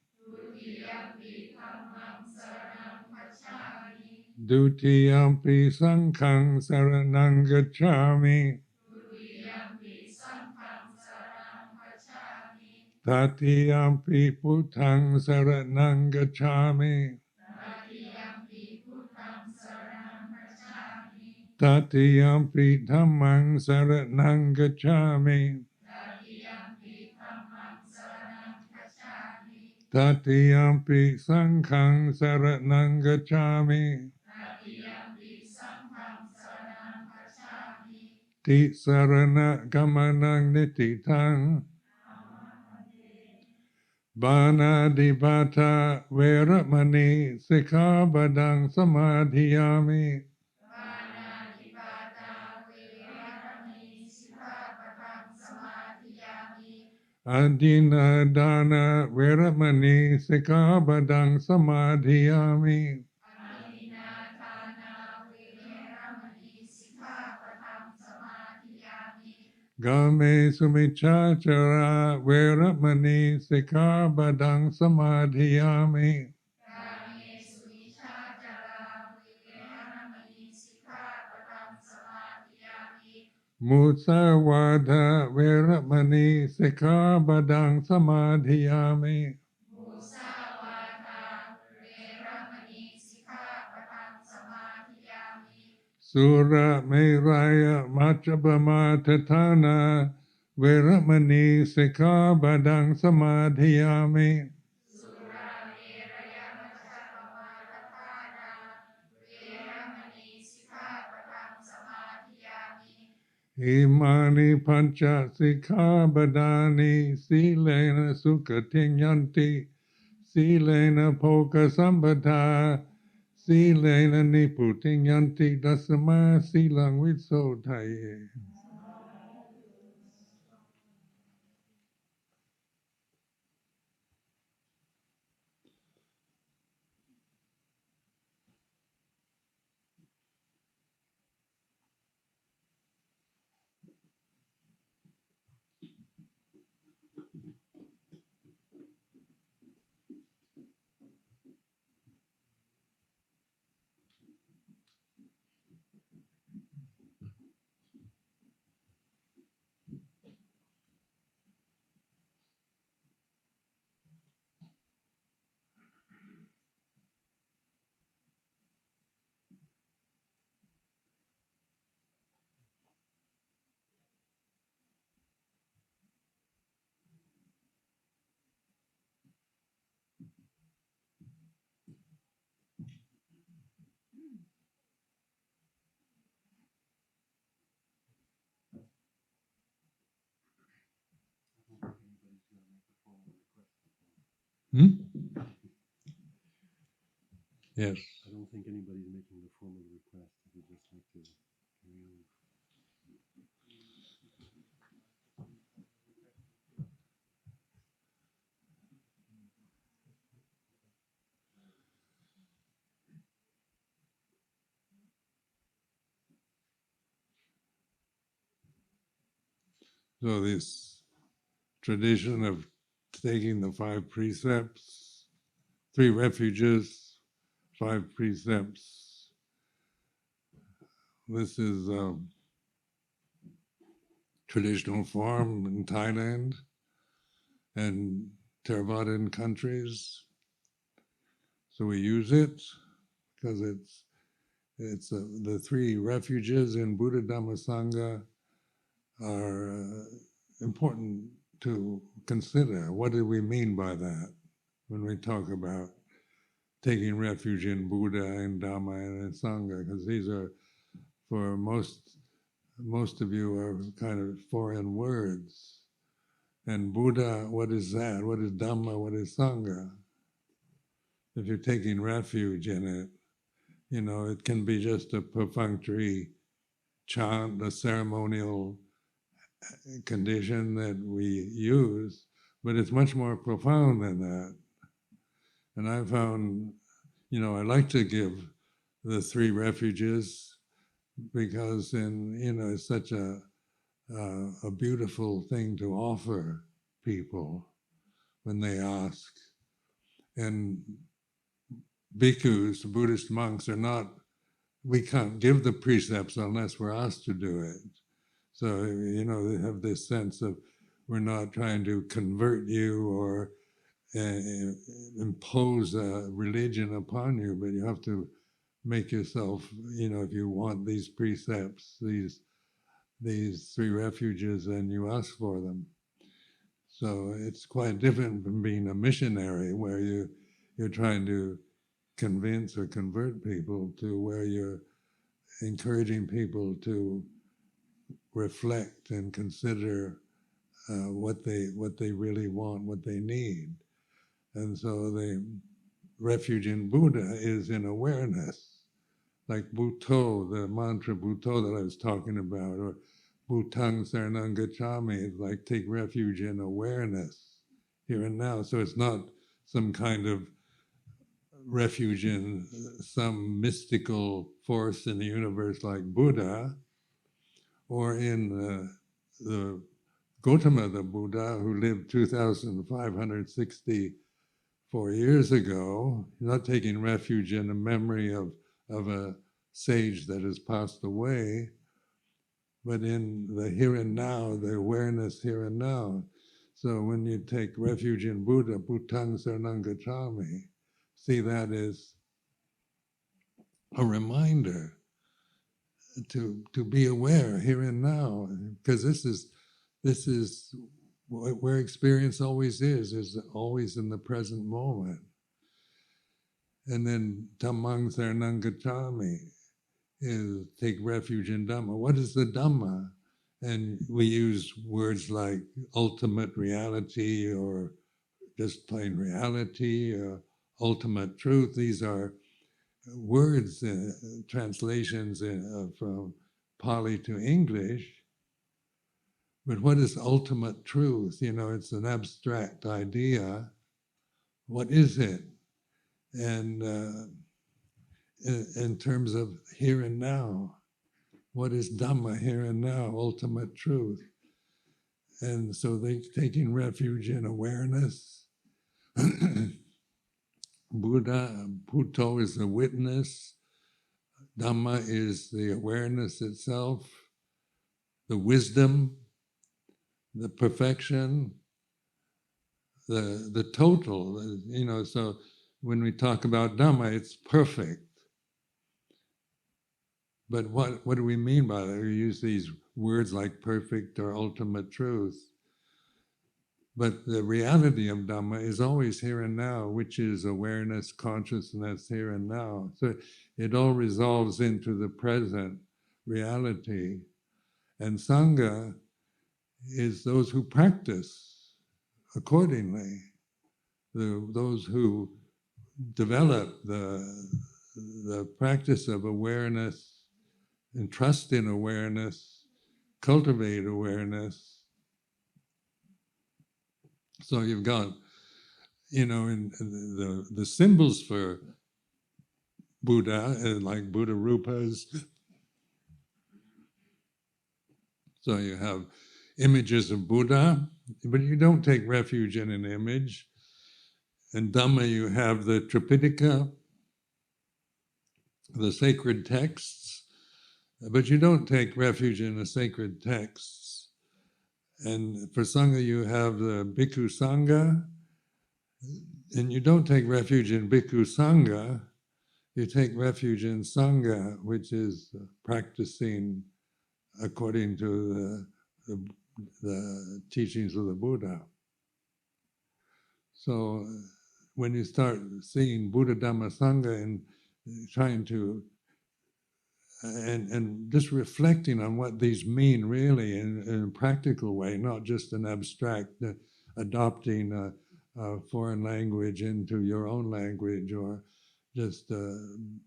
Dutiyampi sanghang saranang gacchami. Tatiyampi bhutang saranang gacchami. Tatiyampi dhammang saranang gacchami. Tatiyampi sanghang saranang gacchami. Tisarana gamanang nititang. Banadibata veramani sikkhabadang samadhiyami. Adina dana veramani sikkhabadang samadhiyami. Game sumichachara veramani sikkhabadang samadhiyami. Musawada veramani sikkhabadang samadhiyami. Sura meraya machabama tatana veramani sikkhabadang samadhiyami. Imani pancha sikkhabadani silena sukhatinyanti silena poka sambata silena niputinyanti dasama silang vitsotaye. Yes. I don't think anybody's making the formal request. If you just like to carry on. So this tradition of taking the 5 precepts, 3 refuges, 5 precepts. This is a traditional form in Thailand and Theravadan countries. So we use it because it's the 3 refuges in Buddha Dhamma Sangha are important to consider. What do we mean by that when we talk about taking refuge in Buddha and Dhamma and in Sangha? Because these are, for most of you, are kind of foreign words. And Buddha, what is that? What is Dhamma? What is Sangha? If you're taking refuge in it, you know, it can be just a perfunctory chant, a ceremonial condition that we use, but it's much more profound than that. And I found, you know, I like to give the 3 refuges because it's such a beautiful thing to offer people when they ask. And bhikkhus, Buddhist monks, we can't give the precepts unless we're asked to do it. So, they have this sense of we're not trying to convert you or impose a religion upon you, but you have to make yourself, if you want these precepts, these 3 refuges, and you ask for them. So it's quite different from being a missionary where you're trying to convince or convert people, to where you're encouraging people to reflect and consider what they really want, what they need. And so the refuge in Buddha is in awareness, like Bhutto, the mantra Bhutto that I was talking about, or Bhutang Saranam Gacchami is like take refuge in awareness here and now. So it's not some kind of refuge in some mystical force in the universe like Buddha, or in the Gautama, the Buddha, who lived 2,564 years ago, not taking refuge in the memory of a sage that has passed away, but in the here and now, the awareness here and now. So when you take refuge in Buddha, Bhutang Saranam Gacchami, see that as a reminder to be aware here and now, because this is where experience always is always in the present moment. And then Dhammang Saranam Gacchami is take refuge in Dhamma. What is the Dhamma? And we use words like ultimate reality or just plain reality or ultimate truth. These are words, translations from Pali to English. But what is ultimate truth? You know, it's an abstract idea. What is it? And in terms of here and now, what is Dhamma here and now, ultimate truth? And so they taking refuge in awareness. Bhutto is the witness. Dhamma is the awareness itself, the wisdom, the perfection, the total. You know, so when we talk about Dhamma, it's perfect. But what do we mean by that? We use these words like perfect or ultimate truth. But the reality of Dhamma is always here and now, which is awareness, consciousness here and now. So it all resolves into the present reality. And Sangha is those who practice accordingly, those who develop the practice of awareness and trust in awareness, cultivate awareness. So you've got, you know, in the symbols for Buddha, like Buddha Rupas. So you have images of Buddha, but you don't take refuge in an image. In Dhamma, you have the Tripitaka, the sacred texts, but you don't take refuge in the sacred texts. And for Sangha, you have the Bhikkhu Sangha, and you don't take refuge in Bhikkhu Sangha, you take refuge in Sangha, which is practicing according to the teachings of the Buddha. So when you start seeing Buddha, Dhamma, Sangha and trying to, and just reflecting on what these mean really in a practical way, not just an abstract adopting a foreign language into your own language or just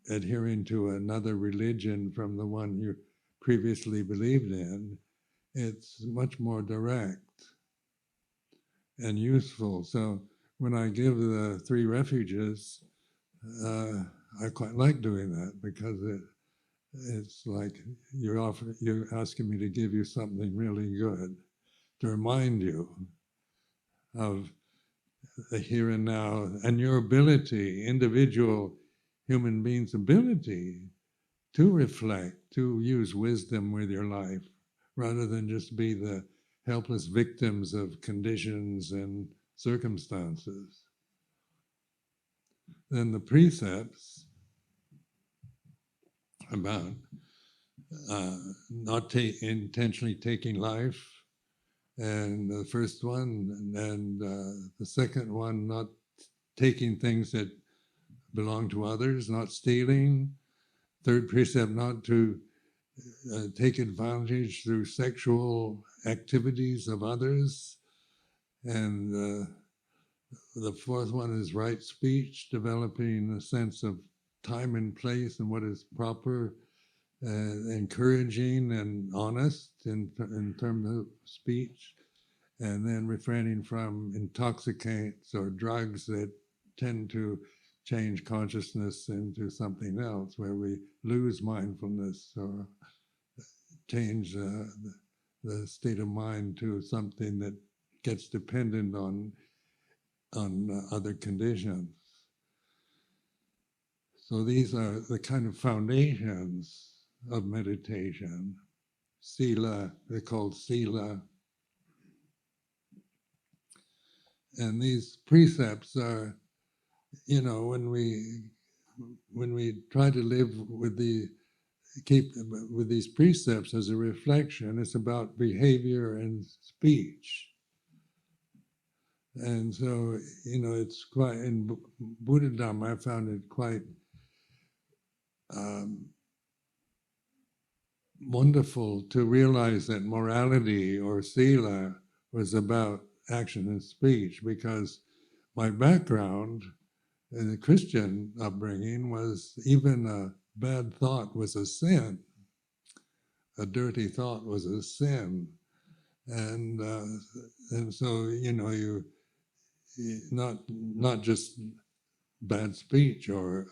adhering to another religion from the one you previously believed in. It's much more direct and useful. So when I give the 3 refuges, I quite like doing that because it's like you're asking me to give you something really good, to remind you of the here and now and your ability, individual human beings' ability to reflect, to use wisdom with your life, rather than just be the helpless victims of conditions and circumstances. Then the precepts about not intentionally taking life, and the first one, and the second one, not taking things that belong to others, not stealing. Third precept, not to take advantage through sexual activities of others. And the fourth one is right speech, developing a sense of time and place and what is proper encouraging and honest in terms of speech, and then refraining from intoxicants or drugs that tend to change consciousness into something else, where we lose mindfulness or change the state of mind to something that gets dependent on other conditions. So these are the kind of foundations of meditation. Sila, they're called sila. And these precepts are, when we try to live with with these precepts as a reflection, it's about behavior and speech. And so, it's quite, in Buddha Dhamma, I found it quite wonderful to realize that morality or sila was about action and speech, because my background in the Christian upbringing was even a bad thought was a sin. A dirty thought was a sin. And so, you not just bad speech or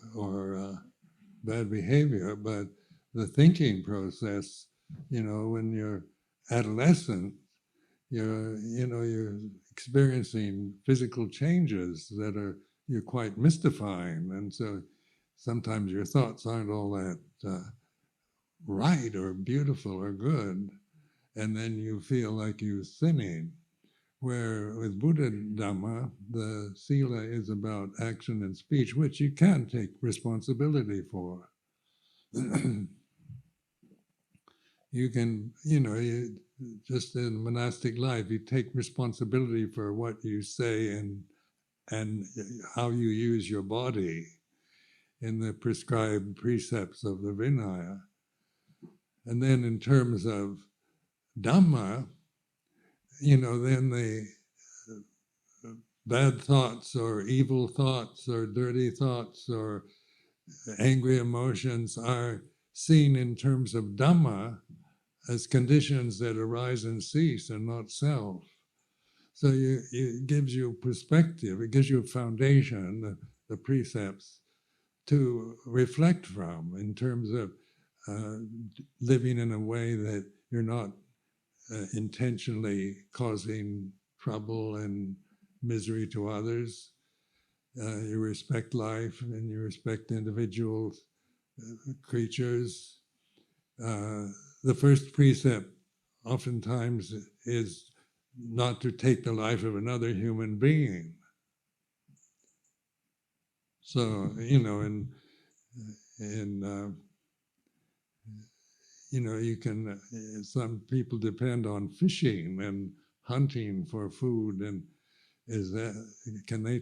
bad behavior, but the thinking process. When you're adolescent, you're experiencing physical changes that you're quite mystifying, and so sometimes your thoughts aren't all that right or beautiful or good, and then you feel like you're sinning. Where with Buddha Dhamma, the sila is about action and speech, which you can take responsibility for. You can, just in monastic life, you take responsibility for what you say and how you use your body in the prescribed precepts of the Vinaya. And then in terms of Dhamma, then the bad thoughts or evil thoughts or dirty thoughts or angry emotions are seen in terms of Dhamma as conditions that arise and cease and not self. So it gives you perspective, it gives you a foundation, the precepts, to reflect from in terms of living in a way that you're not intentionally causing trouble and misery to others. You respect life and you respect individual creatures. The first precept oftentimes is not to take the life of another human being. So, you can, some people depend on fishing and hunting for food, and can they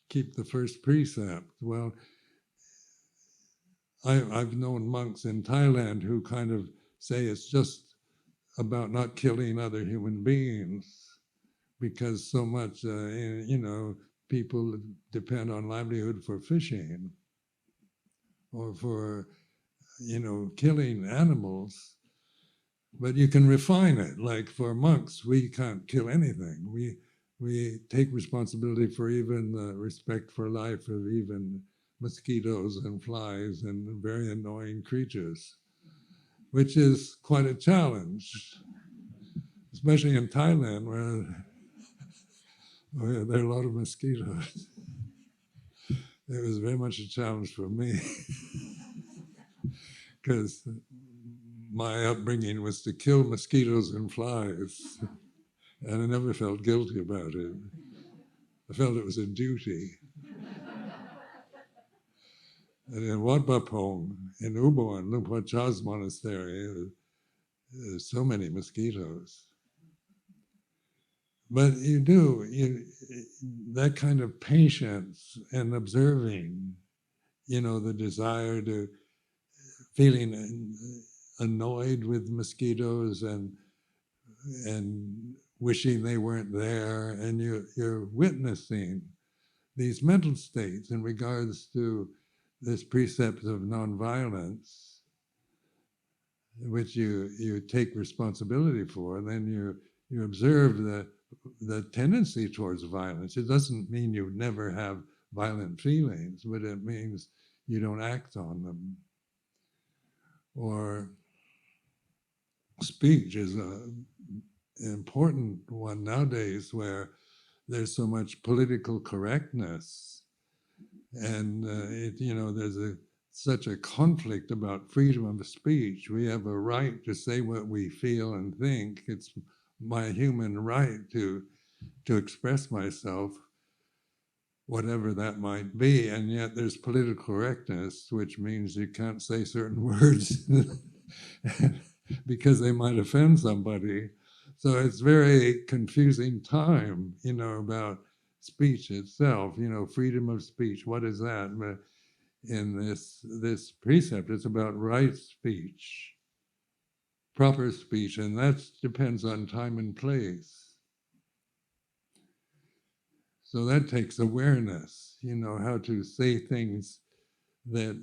keep the first precept? Well, I've known monks in Thailand who kind of say it's just about not killing other human beings, because so much, people depend on livelihood for fishing or for, killing animals. But you can refine it. Like for monks, we can't kill anything. We take responsibility for even the respect for life of even mosquitoes and flies and very annoying creatures, which is quite a challenge, especially in Thailand where there are a lot of mosquitoes. It was very much a challenge for me because my upbringing was to kill mosquitoes and flies, and I never felt guilty about it. I felt it was a duty. And in Wat Pong, in Ubon, Luang Por Chah's monastery, there's so many mosquitoes. But that kind of patience and observing, the desire to feeling annoyed with mosquitoes and wishing they weren't there, and you're witnessing these mental states in regards to this precept of nonviolence. which you take responsibility for, then you observe the tendency towards violence. It doesn't mean you never have violent feelings, but it means you don't act on them. Or speech is an important one nowadays, where there's so much political correctness, and there's such a conflict about freedom of speech. We have a right to say what we feel and think. It's my human right to express myself, whatever that might be, and yet there's political correctness, which means you can't say certain words because they might offend somebody. So it's very confusing time, about speech itself, freedom of speech. What is that? But in this precept, it's about right speech, proper speech, and that depends on time and place. So that takes awareness, how to say things that,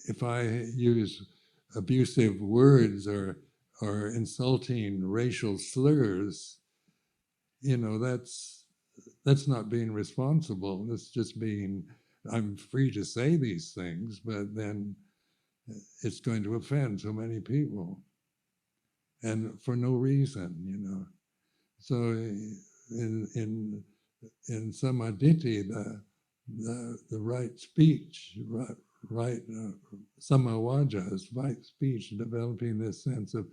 if I use abusive words or insulting racial slurs, that's not being responsible. That's just being, I'm free to say these things, but then it's going to offend so many people, and for no reason, So in samadhi, the right speech, right samavaja is right speech, developing this sense of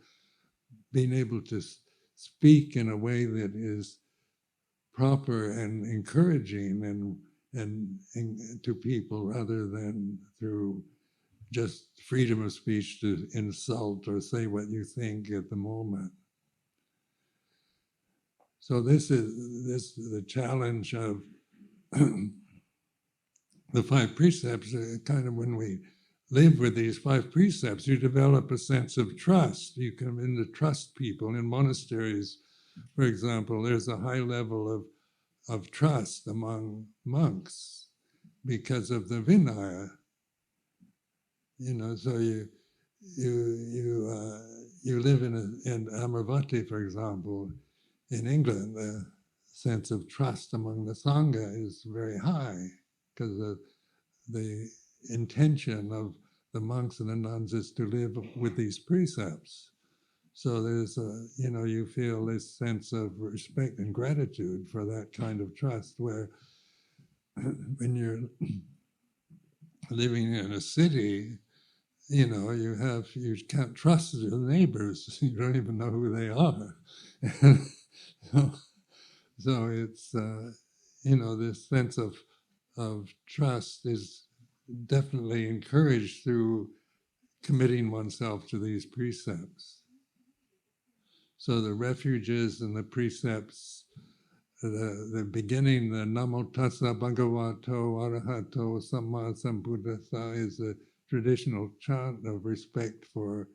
being able to speak in a way that is proper and encouraging and to people, rather than through just freedom of speech to insult or say what you think at the moment. So this is the challenge of the five precepts. Kind of when we live with these five precepts, you develop a sense of trust. You come in to trust people. In monasteries, for example, there's a high level of trust among monks because of the Vinaya. So you live in Amaravati, for example. In England, the sense of trust among the Sangha is very high because of the intention of the monks and the nuns is to live with these precepts. So there's you feel this sense of respect and gratitude for that kind of trust, where when you're living in a city, you can't trust your neighbors. You don't even know who they are. So it's, this sense of trust is definitely encouraged through committing oneself to these precepts. So the refuges and the precepts, the beginning, the Namo Tassa Bhagavato Arahato Samma Sambuddhassa, is a traditional chant of respect for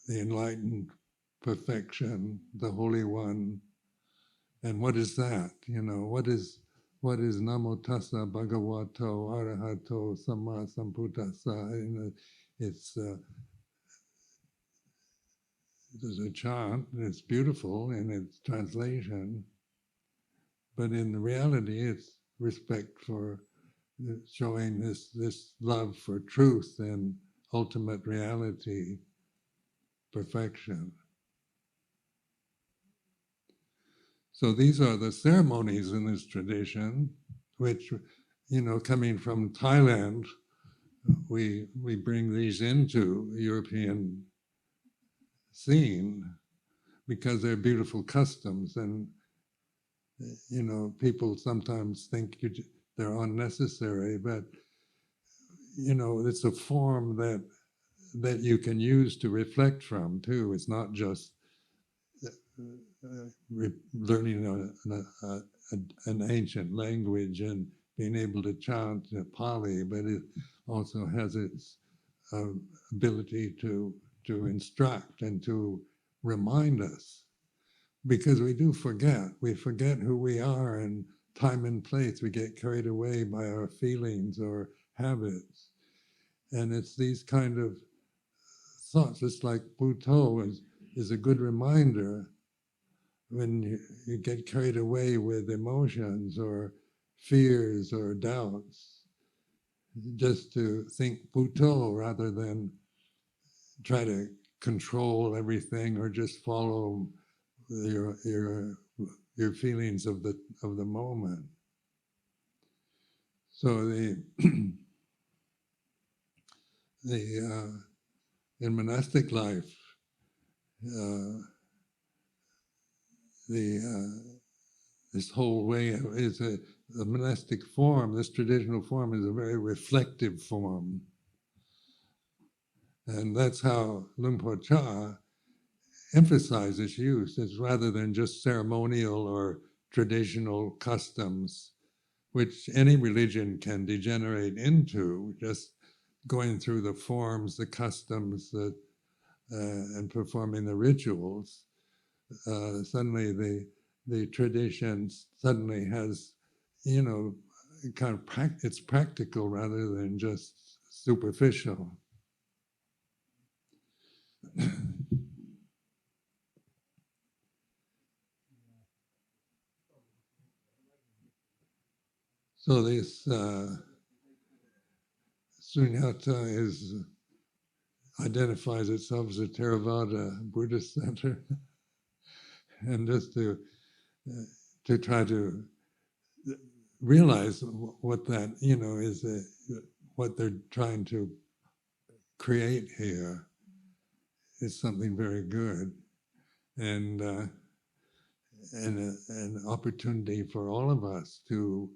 the enlightened perfection, the Holy One. And what is that? What is Namo Tassa Bhagavato Arahato Samma Sambuddhassa? It's there's a chant, and it's beautiful in its translation, but in reality, it's respect for showing this love for truth and ultimate reality, perfection. So these are the ceremonies in this tradition, which, coming from Thailand, we bring these into European scene because they're beautiful customs, and people sometimes think they're unnecessary, but it's a form that you can use to reflect from too. It's not just learning an ancient language and being able to chant Pali, but it also has its ability to instruct and to remind us, because we do forget. We forget who we are, and time and place, we get carried away by our feelings or habits. And it's these kind of thoughts, just like Buddho is a good reminder when you get carried away with emotions or fears or doubts, just to think Buddho rather than try to control everything or just follow your feelings of the moment. So in monastic life, this whole way is a monastic form. This traditional form is a very reflective form, and that's how Luang Por Chah emphasize its use, is rather than just ceremonial or traditional customs, which any religion can degenerate into, just going through the forms, the customs, and performing the rituals. Suddenly the tradition suddenly has, kind of it's practical rather than just superficial. So this Sunyata identifies itself as a Theravada Buddhist center, and just to try to realize what that is, what they're trying to create here is something very good, and an opportunity for all of us to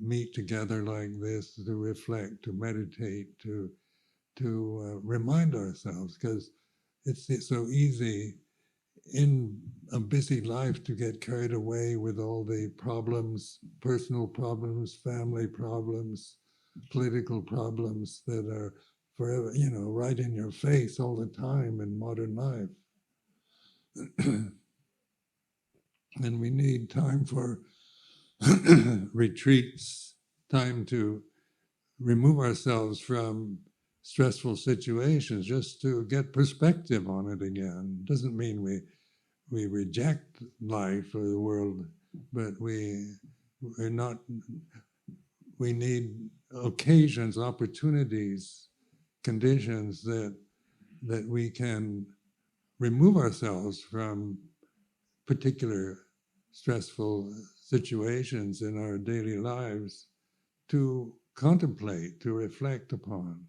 meet together like this, to reflect, to meditate, to remind ourselves, because it's so easy in a busy life to get carried away with all the problems, personal problems, family problems, political problems that are forever, right in your face all the time in modern life. And we need time for retreats, time to remove ourselves from stressful situations just to get perspective on it again. Doesn't mean we reject life or the world, but we're not. We need occasions, opportunities, conditions that we can remove ourselves from particular stressful situations in our daily lives to contemplate, to reflect upon.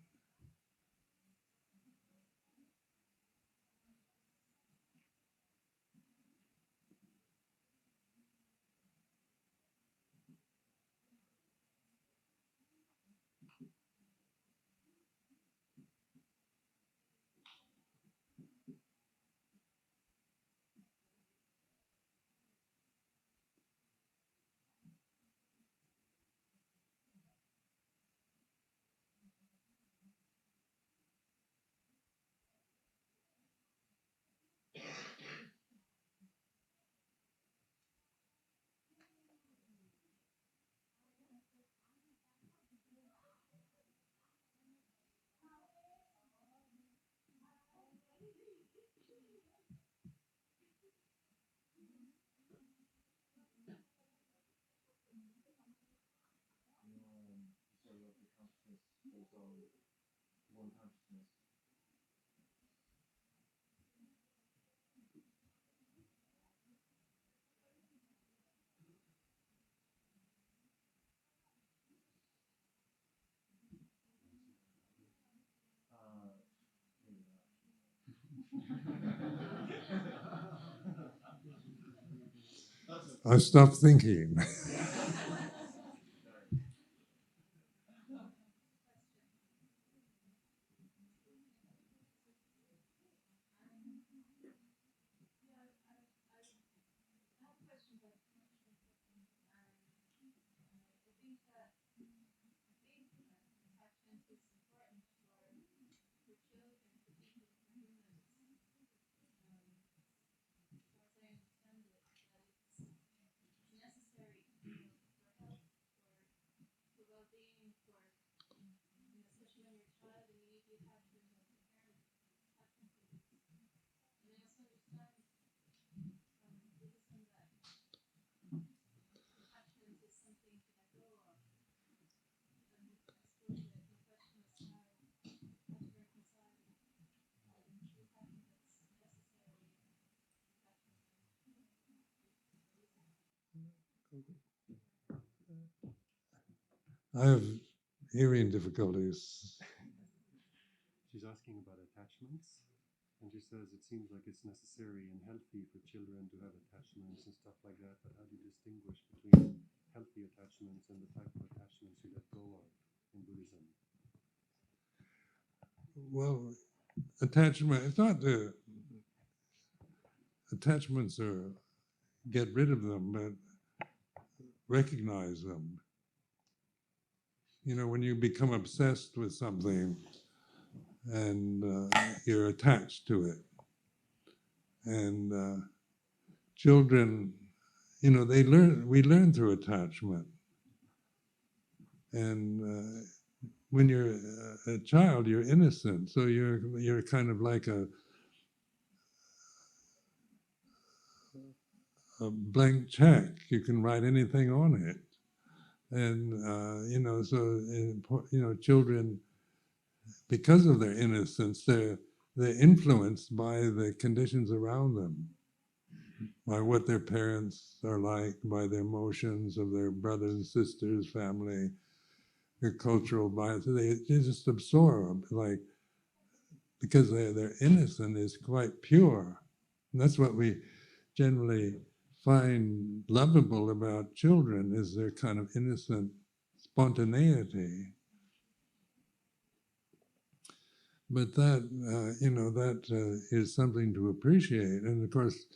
I stopped thinking. I have hearing difficulties. She's asking about attachments, and she says it seems like it's necessary and healthy for children to have attachments and stuff like that, but how do you distinguish between healthy attachments and the type of attachments you let go of in Buddhism? Well, attachment, it's not the attachments are get rid of them, but recognize them. You know, when you become obsessed with something and you're attached to it, and children, you know, we learn through attachment. And when you're a child, you're innocent, so you're kind of like a blank check. You can write anything on it. And you know, so you know, children, because of their innocence, they're influenced by the conditions around them, by what their parents are like, by the emotions of their brothers and sisters, family, their cultural bias. They just absorb, like, because their innocence is quite pure. And that's what we generally find lovable about children, is their kind of innocent spontaneity. But that, you know, that is something to appreciate. And of course,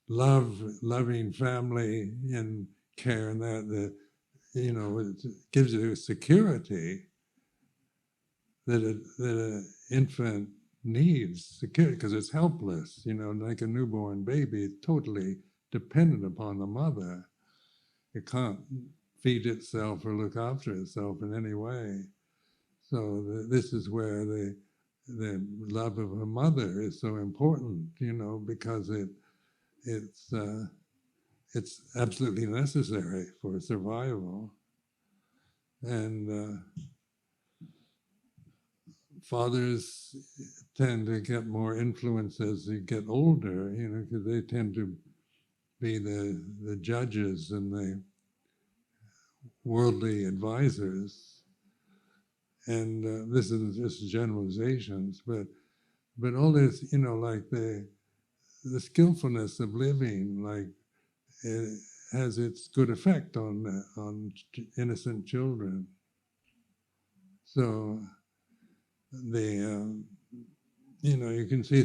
loving family and care, and that, you know, it gives you security that an infant needs, security, because it's helpless, you know, like a newborn baby, it's totally dependent upon the mother. It can't feed itself or look after itself in any way. So this is where the love of a mother is so important, you know, because it's absolutely necessary for survival. And fathers tend to get more influence as they get older, you know, because they tend to be the judges and the worldly advisors. And this is just generalizations, but all this, you know, like the skillfulness of living, like, it has its good effect on innocent children. So you know, you can see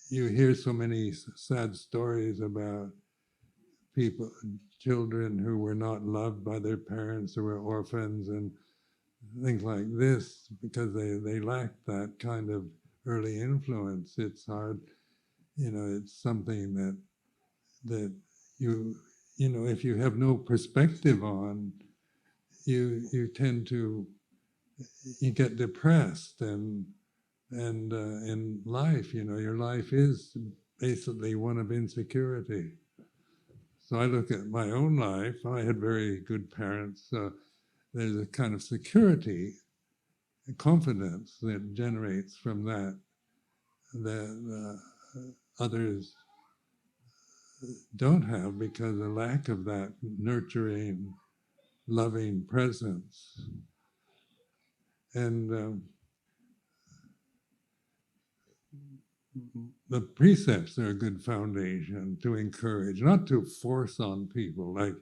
you hear so many sad stories about people, children who were not loved by their parents, who were orphans and things like this, because they lacked that kind of early influence. It's hard, you know, it's something that you know, if you have no perspective on, you tend to, you get depressed, and in life, you know, your life is basically one of insecurity. So I look at my own life. I had very good parents. There's a kind of security and confidence that generates from that others don't have, because of the lack of that nurturing, loving presence. And the precepts are a good foundation to encourage, not to force on people. Like,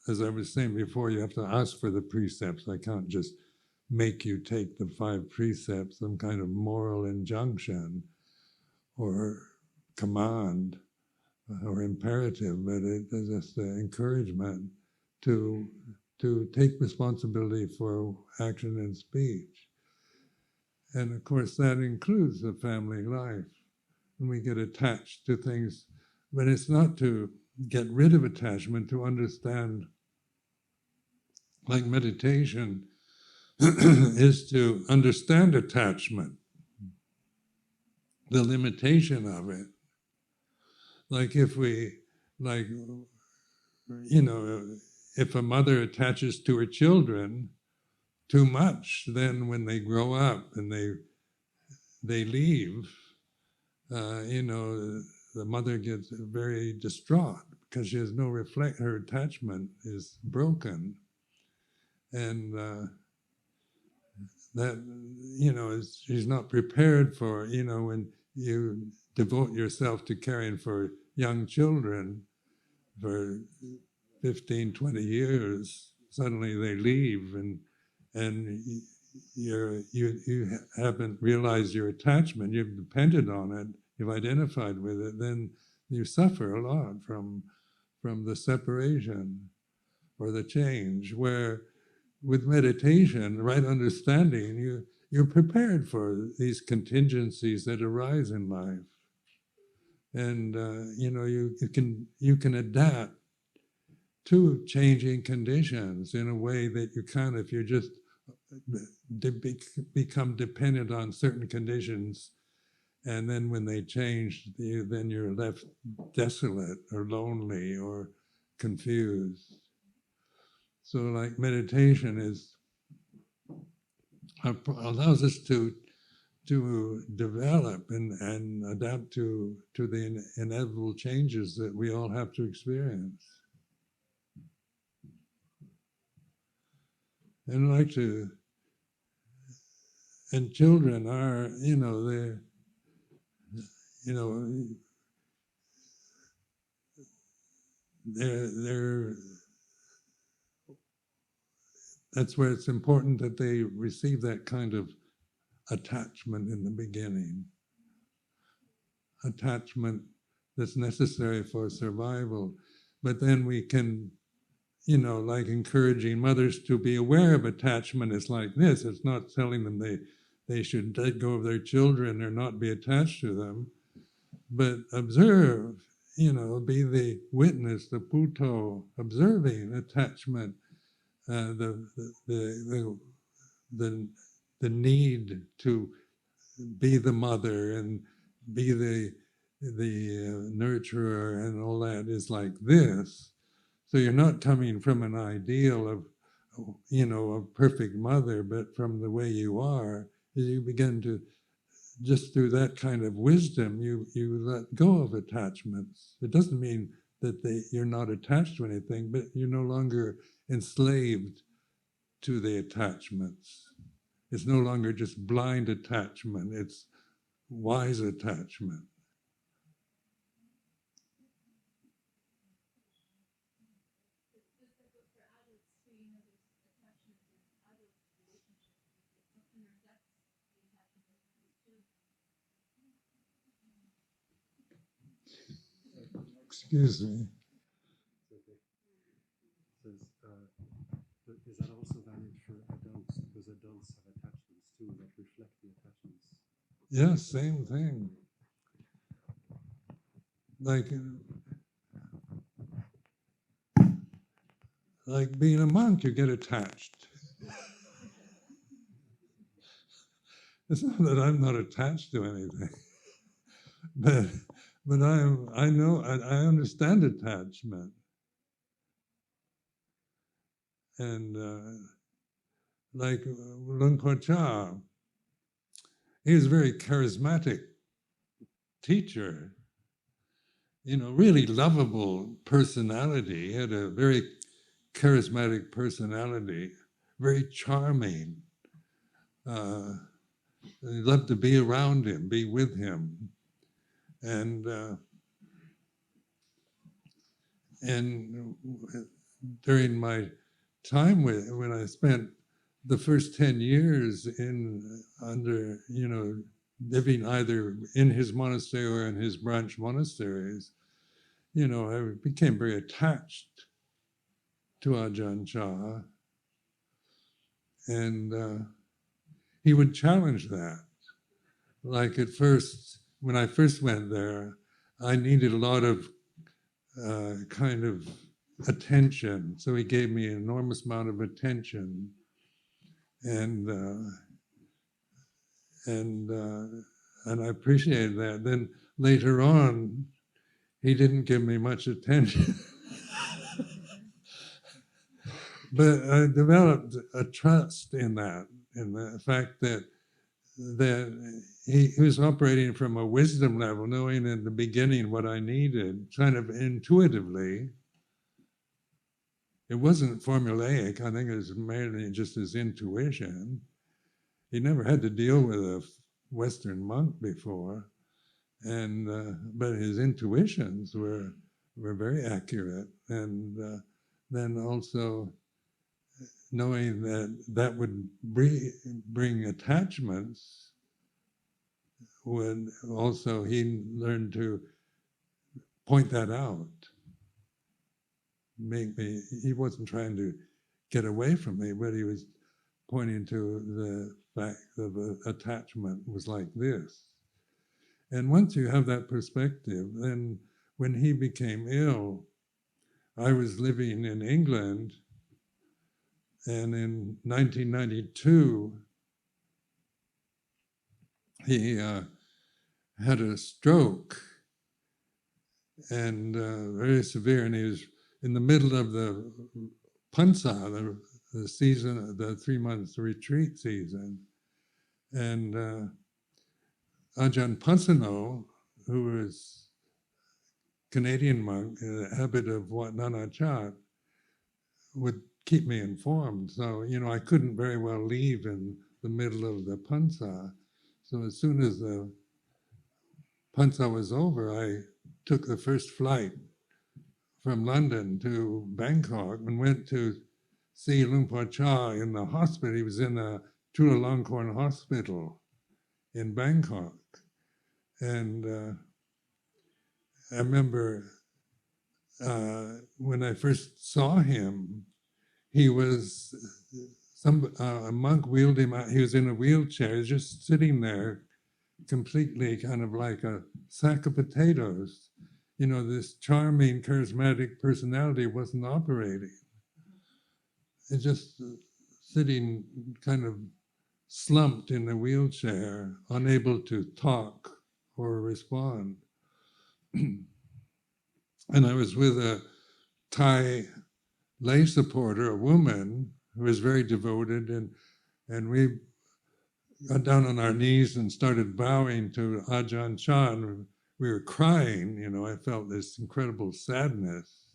as I was saying before, you have to ask for the precepts. I can't just make you take the 5 precepts, some kind of moral injunction or command or imperative, but it is just an encouragement to take responsibility for action and speech. And of course, that includes the family life. And we get attached to things, but it's not to get rid of attachment, to understand, like meditation is to understand attachment, the limitation of it. Like if we, like, you know, if a mother attaches to her children too much, then when they grow up and they leave, you know, the mother gets very distraught, because she has no her attachment is broken. And that, she's not prepared for, when you devote yourself to caring for young children for 15, 20 years, suddenly they leave and you haven't realized your attachment, you've depended on it, you've identified with it, then you suffer a lot from the separation or the change, where with meditation, right understanding, you're prepared for these contingencies that arise in life. And you can adapt to changing conditions in a way that you can if you just become dependent on certain conditions, and then when they change, then you're left desolate or lonely or confused. So like meditation allows us to develop and adapt to the inevitable changes that we all have to experience. And and children are, they're that's where it's important that they receive that kind of attachment in the beginning. Attachment that's necessary for survival. But then we can, like encouraging mothers to be aware of attachment is like this. It's not telling them they should let go of their children or not be attached to them, but observe, be the witness, the puto, observing attachment, the need to be the mother and be the nurturer and all that is like this. So you're not coming from an ideal of, a perfect mother, but from the way you are, you begin to, just through that kind of wisdom, you let go of attachments. It doesn't mean that you're not attached to anything, but you're no longer enslaved to the attachments. It's no longer just blind attachment, it's wise attachment. Excuse me. Is that also valid for adults? Because adults have attachments too that reflect the attachments. Yeah, same thing. Like being a monk, you get attached. It's not that I'm not attached to anything, but I know I understand attachment, and like Luang Cha, he was a very charismatic teacher. Really lovable personality. He had a very charismatic personality, very charming. You love to be around him, be with him, and during my time when I spent the first 10 years living either in his monastery or in his branch monasteries, I became very attached to Ajahn Chah, and he would challenge that. Like at first, when I first went there, I needed a lot of kind of attention. So he gave me an enormous amount of attention, and I appreciated that. Then later on, he didn't give me much attention. But I developed a trust in that, in the fact that that he was operating from a wisdom level, knowing in the beginning what I needed, kind of intuitively. It wasn't formulaic. I think it was mainly just his intuition. He never had to deal with a Western monk before, and but his intuitions were very accurate, and then also knowing that would bring attachments, when also he learned to point that out, he wasn't trying to get away from me, but he was pointing to the fact of attachment was like this. And once you have that perspective, then when he became ill, I was living in England, and in 1992, he had a stroke, and very severe, and he was in the middle of the Pansa, the season, the 3 months retreat season. And Ajahn Pansano, who was Canadian monk, in the habit of Wat Nana Chat, would keep me informed. So, I couldn't very well leave in the middle of the Pansa. So as soon as the Pansa was over, I took the first flight from London to Bangkok and went to see Luang Por Chah in the hospital. He was in the Chulalongkorn Hospital in Bangkok. And I remember when I first saw him, he was, a monk wheeled him out. He was in a wheelchair, just sitting there, completely kind of like a sack of potatoes. This charming, charismatic personality wasn't operating. It's just sitting kind of slumped in a wheelchair, unable to talk or respond. And I was with a Thai lay supporter, a woman who was very devoted, and we got down on our knees and started bowing to Ajahn Chah. We were crying, I felt this incredible sadness.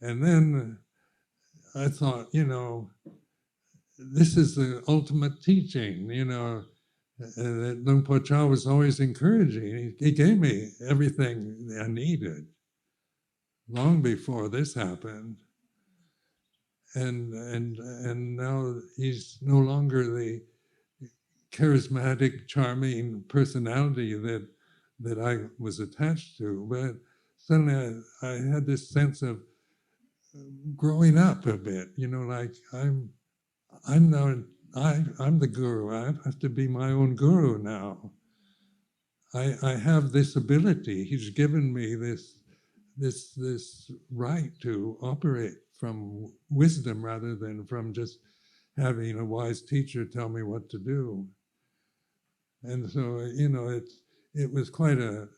And then I thought, this is the ultimate teaching, that Luang Por Chah was always encouraging. He gave me everything I needed long before this happened. And now he's no longer the charismatic, charming personality that I was attached to, but suddenly I had this sense of growing up a bit, like I'm the guru. I have to be my own guru now. I have this ability. He's given me this right to operate from wisdom rather than from just having a wise teacher tell me what to do. And so, it was quite a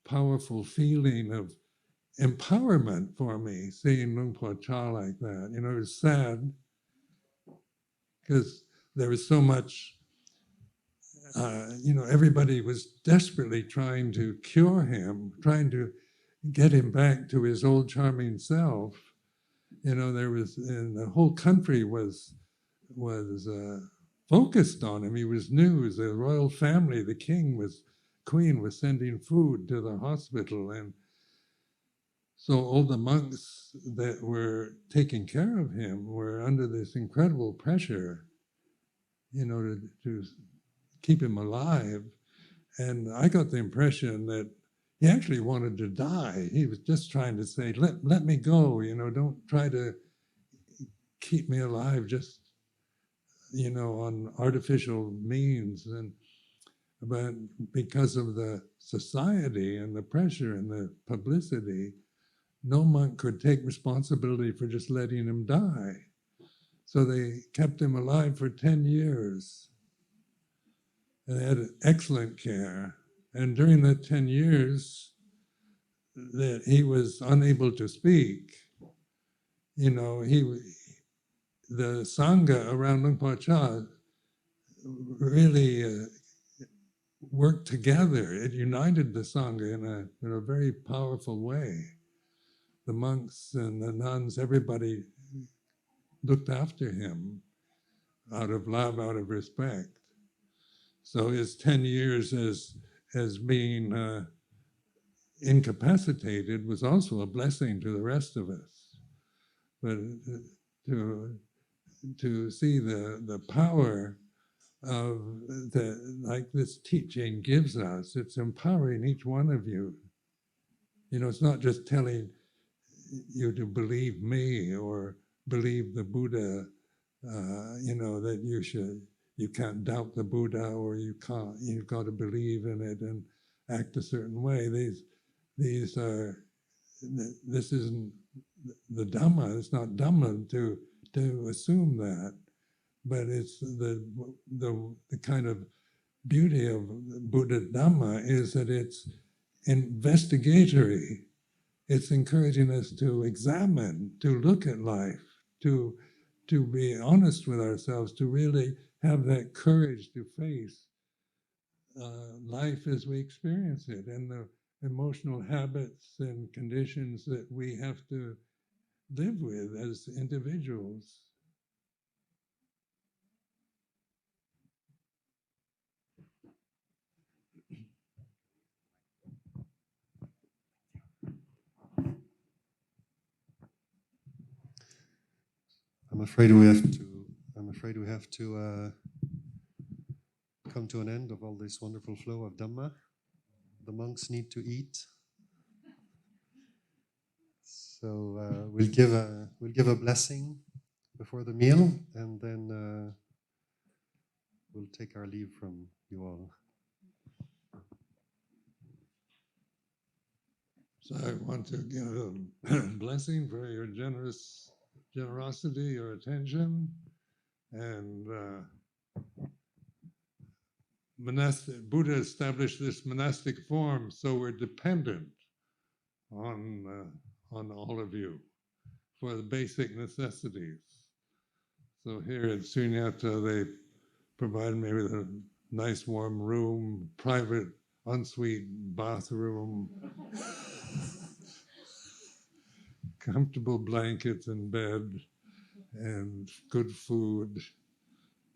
powerful feeling of empowerment for me, seeing Luang Por Chah like that. It was sad because there was so much, everybody was desperately trying to cure him, trying to get him back to his old charming self. There was, and the whole country was focused on him. He was news. The royal family, the queen was sending food to the hospital, and so all the monks that were taking care of him were under this incredible pressure, to keep him alive. And I got the impression that he actually wanted to die. He was just trying to say, let me go, don't try to keep me alive just, on artificial means. But because of the society and the pressure and the publicity, no monk could take responsibility for just letting him die. So they kept him alive for 10 years. And they had excellent care. And during that 10 years that he was unable to speak, the Sangha around Luang Por Chah really worked together. It united the Sangha in a very powerful way. The monks and the nuns, everybody looked after him out of love, out of respect. So his 10 years as being incapacitated was also a blessing to the rest of us. But to see the power of like this teaching gives us, it's empowering each one of you. You know, it's not just telling you to believe me or believe the Buddha, you know, that you can't doubt the Buddha, or you've got to believe in it and act a certain way. This isn't the Dhamma. It's not Dhamma to assume that, but it's the kind of beauty of Buddha Dhamma is that it's investigatory. It's encouraging us to examine, to look at life, to be honest with ourselves, to really have that courage to face life as we experience it, and the emotional habits and conditions that we have to live with as individuals. I'm afraid we have to come to an end of all this wonderful flow of Dhamma. The monks need to eat, so we'll give a blessing before the meal, and then we'll take our leave from you all. So I want to give a blessing for your generosity, your attention, and Buddha established this monastic form, so we're dependent on all of you for the basic necessities. So here at Sunyata, they provide me with a nice warm room, private ensuite bathroom, comfortable blankets in bed, and good food.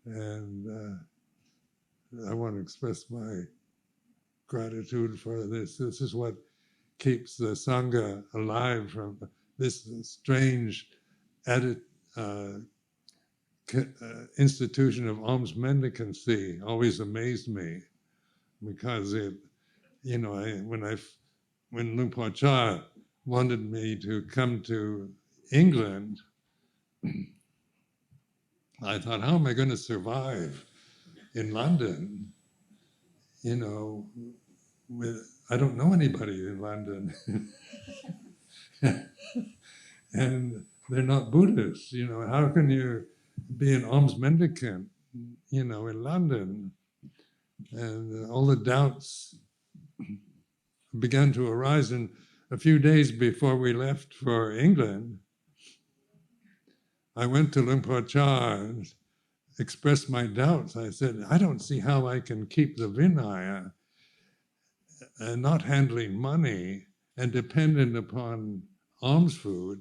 And I want to express my gratitude for this. This is what keeps the Sangha alive from this strange institution of alms mendicancy. Always amazed me, because it, you know, when Luang Por Chah wanted me to come to England, I thought, how am I going to survive in London? You know, I don't know anybody in London. And they're not Buddhists, you know. How can you be an alms mendicant, you know, in London? And all the doubts began to arise. And a few days before we left for England, I went to Luang Por Chah and expressed my doubts. I said, I don't see how I can keep the Vinaya and not handling money and dependent upon alms food,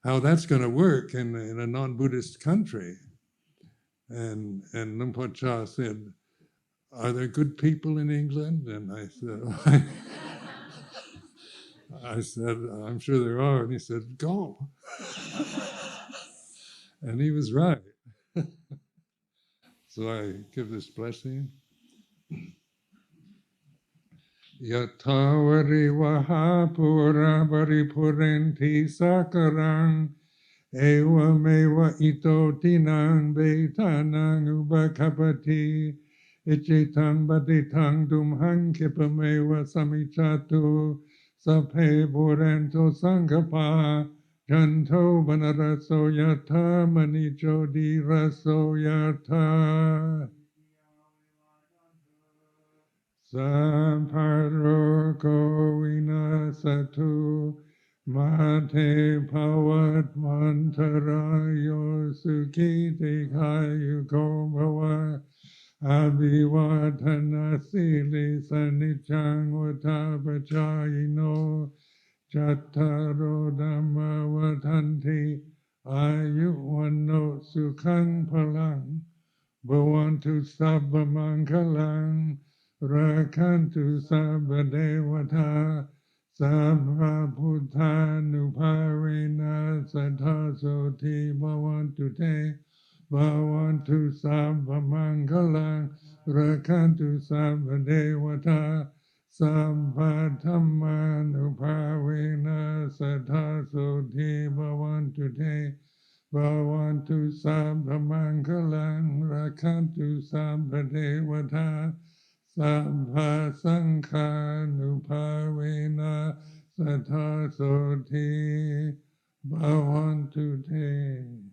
how that's going to work in a non-Buddhist country. And Luang Por Chah said, are there good people in England? And I said, I'm sure there are. And he said, go. And he was right. So I give this blessing. Yatavari vaha pura paripurenti sakarang ewa mewa ito tinang betanang ubakapati ichitang baditang dumhang kipamewa samichatu saphe burento sangapa janto vanaraso yata manicho di raso yata Samparoko vinasatu mate pavat mantarayo sukhiti kayu bhava Abhivatana sili sanichang vatapachayino Chattaro Dhamma Vatanti Ayuvanno Sukhang Palang Bhavantu Sabba Mangalang Rakantu Sabba Devata Sabba Buddhanuparina Saddhasoti Bhavantu Te Bhavantu Sabba Mangalang Rakantu Sabba Devata Sampathammanupavena saddhasodhi bhavantu te bhavantu sabbhamangalang rakantu sabbadevata sabbhasankhanupavena saddhasodhi bhavantu te.